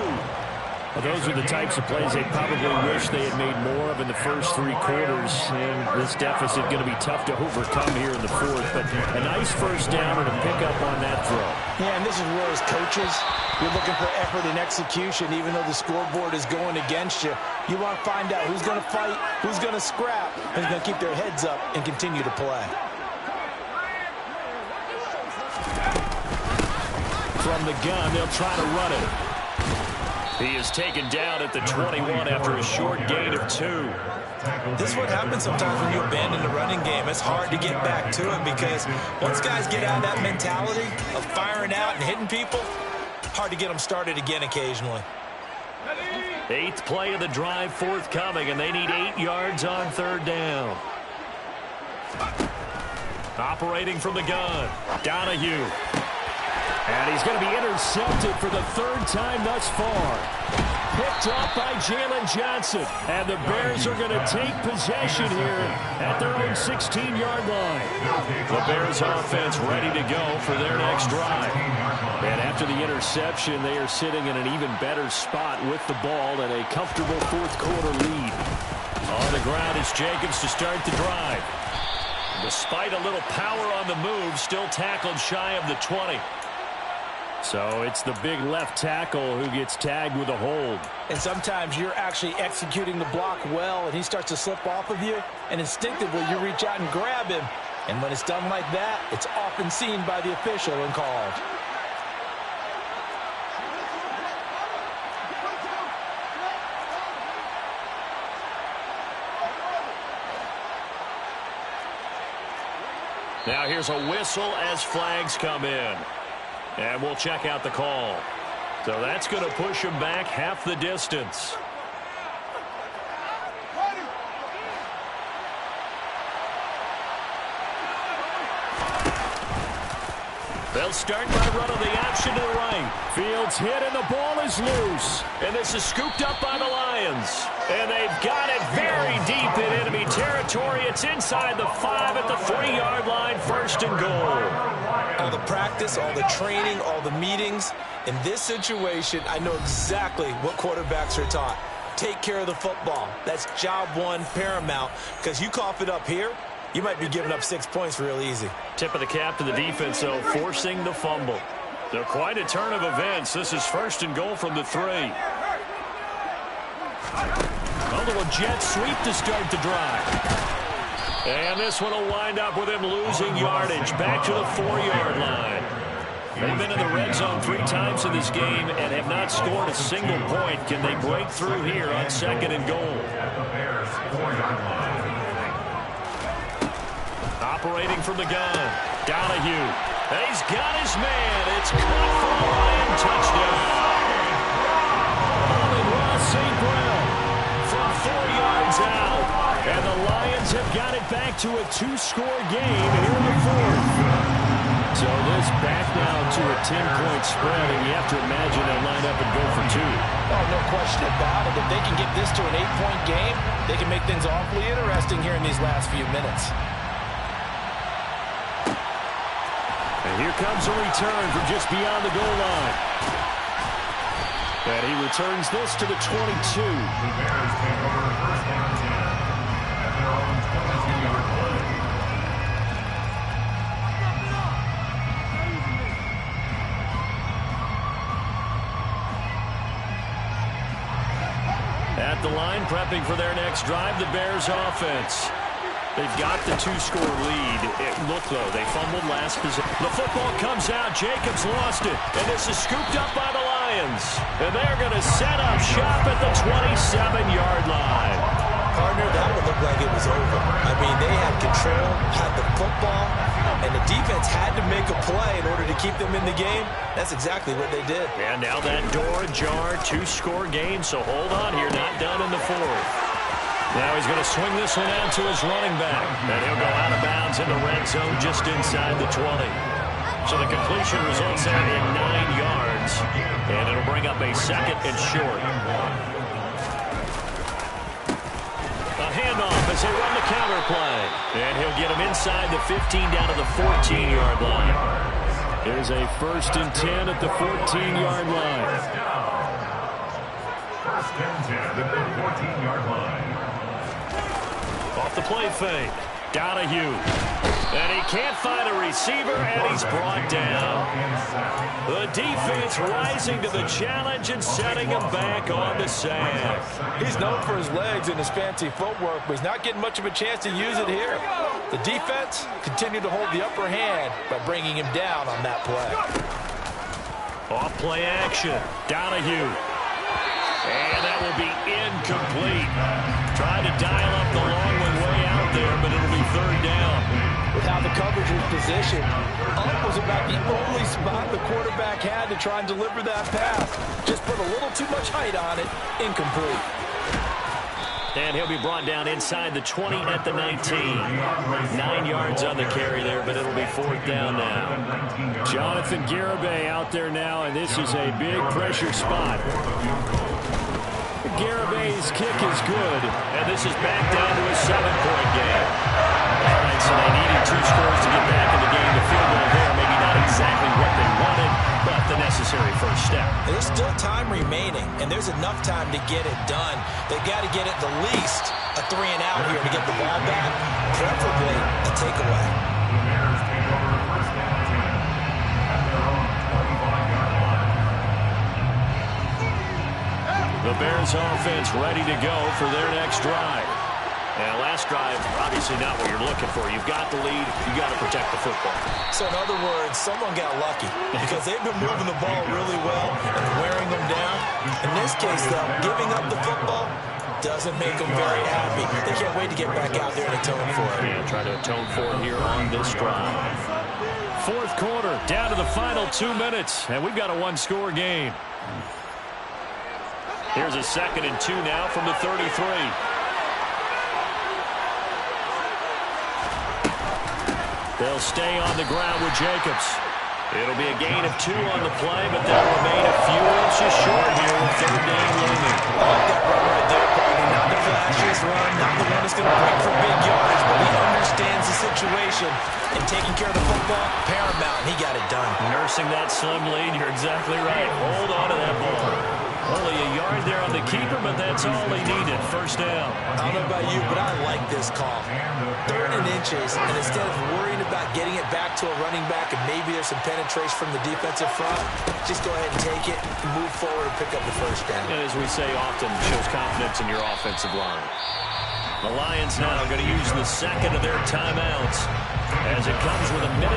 Well, those are the types of plays they probably wish they had made more of in the first 3 quarters. And this deficit going to be tough to overcome here in the 4th. But a nice first down and a pickup on that throw. Yeah, and this is where, as coaches, you're looking for effort and execution, even though the scoreboard is going against you. You want to find out who's going to fight, who's going to scrap, who's going to keep their heads up and continue to play. From the gun, they'll try to run it. He is taken down at the 21 after a short gain of 2. This is what happens sometimes when you abandon the running game. It's hard to get back to it because once guys get out of that mentality of firing out and hitting people, hard to get them started again occasionally. 8th play of the drive forthcoming, and they need 8 yards on 3rd down. Operating from the gun, Donahue. And he's going to be intercepted for the 3rd time thus far. Picked up by Jalen Johnson. And the Bears are going to take possession here at their own 16-yard line. The Bears offense ready to go for their next drive. And after the interception, they are sitting in an even better spot with the ball and a comfortable 4th quarter lead. On the ground is Jacobs to start the drive. Despite a little power on the move, still tackled shy of the 20. So it's the big left tackle who gets tagged with a hold. And sometimes you're actually executing the block well, and he starts to slip off of you, and instinctively you reach out and grab him. And when it's done like that, it's often seen by the official and called. Now here's a whistle as flags come in. And we'll check out the call. So that's going to push him back half the distance. They'll start by running the option to the right. Fields hit and the ball is loose. And this is scooped up by the Lions. And they've got it very deep in enemy territory. It's inside the 5 at the 3-yard line, 1st and goal. All the practice, all the training, all the meetings. In this situation, I know exactly what quarterbacks are taught. Take care of the football. That's job 1 paramount. Because you cough it up here, you might be giving up 6 points real easy. Tip of the cap to the defense, though, forcing the fumble. So quite a turn of events. This is 1st and goal from the 3. A little jet sweep to start the drive. And this one will wind up with him losing yardage. Back to the 4-yard line. They've been in the red zone 3 times in this game and have not scored a single point. Can they break through here on 2nd and goal? Operating from the gun, Donahue. And he's got his man. It's caught for a Lion touchdown. Amon-Ra St. Brown from 4 yards out. And the Lions have got it back to a 2-score game here in the 4th. So this back down to a 10-point spread, and you have to imagine they'll line up and go for 2. Oh, no question about it. If they can get this to an 8-point game, they can make things awfully interesting here in these last few minutes. And here comes a return from just beyond the goal line. And he returns this to the 22. The Bears take over first and 10 at their own 22-yard line. At the line, prepping for their next drive, the Bears offense. They've got the 2-score lead. It looked, though, they fumbled last possession. The football comes out. Jacobs lost it. And this is scooped up by the Lions. And they're going to set up shop at the 27-yard line. Partner, that would look like it was over. I mean, they had control, had the football, and the defense had to make a play in order to keep them in the game. That's exactly what they did. And now that door ajar, 2-score game, so hold on here, not done in the fourth. Now he's going to swing this one out to his running back, and he'll go out of bounds in the red zone just inside the 20. So the completion results there in 9 yards, and it'll bring up a second and short. A handoff as they run the counter play. And he'll get him inside the 15 down to the 14-yard line. There's a 1st and 10 at the 14-yard line. First and 10 at the 14-yard line. Off the play fake. Donahue. And he can't find a receiver, and he's brought down. The defense rising to the challenge and setting him back on the sack. He's known for his legs and his fancy footwork, but he's not getting much of a chance to use it here. The defense continued to hold the upper hand by bringing him down on that play. Off play action. Donahue. And that will be incomplete. Trying to dial up the long one way out there, but it'll be 3rd down. With how the coverage was positioned, up was about the only spot the quarterback had to try and deliver that pass. Just put a little too much height on it. Incomplete. And he'll be brought down inside the 20 at the 19. 9 yards on the carry there, but it'll be 4th down now. Jonathan Garibay out there now, and this is a big pressure spot. Garibay's kick is good, and this is back down to a 7-point game. All right, so they needed 2 scores to get back in the game. The field goal there, maybe not exactly what they wanted, but the necessary first step. There's still time remaining, and there's enough time to get it done. They've got to get at the least a 3-and-out here to get the ball back, preferably a takeaway. The Bears take over first and 10 at their own 25-yard line. The Bears offense ready to go for their next drive. And last drive, obviously not what you're looking for. You've got the lead. You've got to protect the football. So in other words, someone got lucky because they've been moving the ball really well and wearing them down. In this case, though, giving up the football doesn't make them very happy. They can't wait to get back out there and atone for it. Yeah, try to atone for it here on this drive. 4th quarter, down to the final 2 minutes, and we've got a 1-score game. Here's a 2nd and 2 now from the 33. They'll stay on the ground with Jacobs. It'll be a gain of 2 on the play, but they'll remain a few inches short here with 3rd down looming. I like that run right there, partner. Not the flashiest run, not the one that's going to break for big yards, but he understands the situation, and taking care of the football, paramount, and he got it done. Nursing that slim lead, you're exactly right. Hold on to that ball. Only a yard there on the keeper, but that's all he needed. 1st down. I don't know about you, but I like this call. 3rd and inches, and instead of worrying about getting it back to a running back and maybe there's some penetration from the defensive front, just go ahead and take it, move forward, and pick up the 1st down. And as we say often, shows confidence in your offensive line. The Lions now going to use the 2nd of their timeouts as it comes with 1:15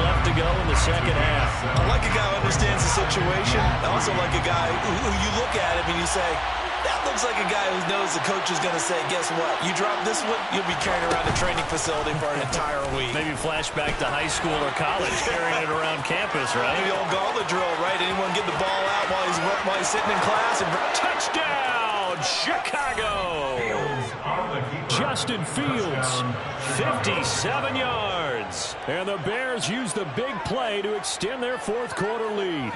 left to go in the 2nd half. I like a guy who understands the situation. I also like a guy who you look at him and you say, that looks like a guy who knows the coach is going to say, guess what? You drop this one, you'll be carrying around the training facility for an entire week. Maybe flashback to high school or college, carrying it around campus, right? The old gauntlet drill, right? Anyone get the ball out while he's sitting in class? And touchdown, Chicago! Justin Fields, 57 yards. And the Bears use the big play to extend their 4th quarter lead.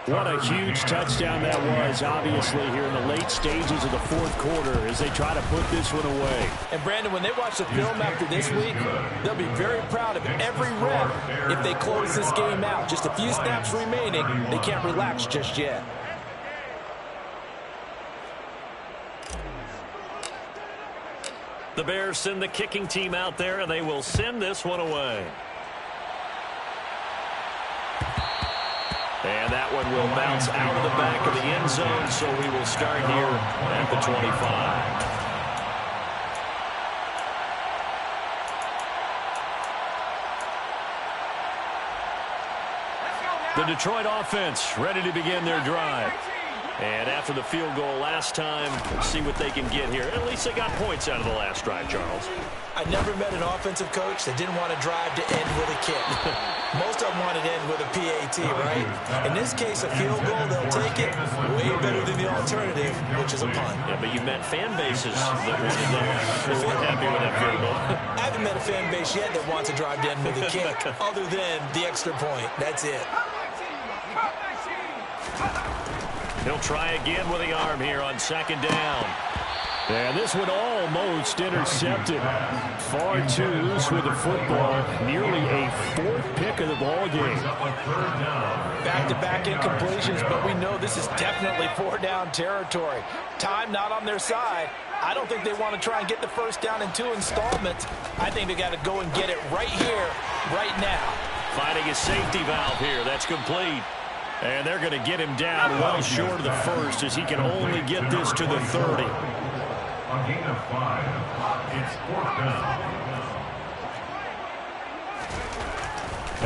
What a huge touchdown that was, obviously, here in the late stages of the fourth quarter as they try to put this one away. And, Brandon, when they watch the film after this week, they'll be very proud of every rep if they close this game out. Just a few snaps remaining. They can't relax just yet. The Bears send the kicking team out there, and they will send this one away. And that one will bounce out of the back of the end zone, so we will start here at the 25. The Detroit offense ready to begin their drive. And after the field goal last time, see what they can get here. At least they got points out of the last drive, Charles. I never met an offensive coach that didn't want to drive to end with a kick. Most of them wanted to end with a PAT, right? In this case, a field goal, they'll take it way better than the alternative, which is a punt. Yeah, but you met fan bases that wanted that. We're happy with that field goal. I haven't met a fan base yet that wants to drive to end with a kick, other than the extra point. That's it. He'll try again with the arm here on second down. And this one almost intercepted. Far too loose with the football. Nearly a fourth pick of the ball game. Back-to-back incompletions, but we know this is definitely four-down territory. Time not on their side. I don't think they want to try and get the first down in 2 installments. I think they got to go and get it right here, right now. Finding a safety valve here. That's complete. And they're going to get him down well short of the first as he can only get this to the 30. A gain of 5. It's 4th down.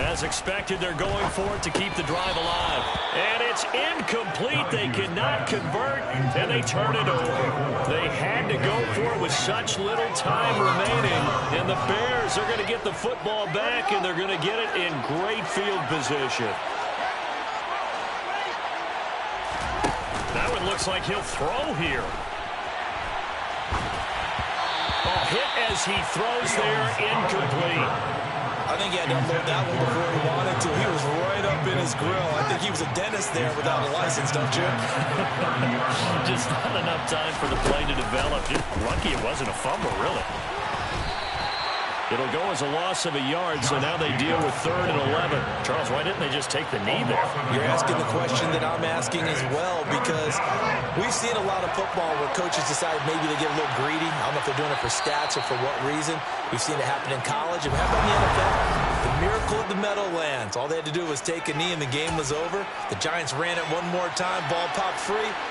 As expected, they're going for it to keep the drive alive. And it's incomplete. They cannot convert, and they turn it over. They had to go for it with such little time remaining. And the Bears are going to get the football back, and they're going to get it in great field position. That one looks like he'll throw here. Oh, hit as he throws there, incomplete. I think he had to unload that one before he wanted to. He was right up in his grill. I think he was a dentist there without a license, don't you? Just not enough time for the play to develop. Just lucky it wasn't a fumble, really. It'll go as a loss of a yard, so now they deal with 3rd and 11. Charles, why didn't they just take the knee there? You're asking the question that I'm asking as well, because we've seen a lot of football where coaches decide maybe they get a little greedy. I don't know if they're doing it for stats or for what reason. We've seen it happen in college. And how about in the NFL? The miracle of the Meadowlands. All they had to do was take a knee and the game was over. The Giants ran it one more time. Ball popped free.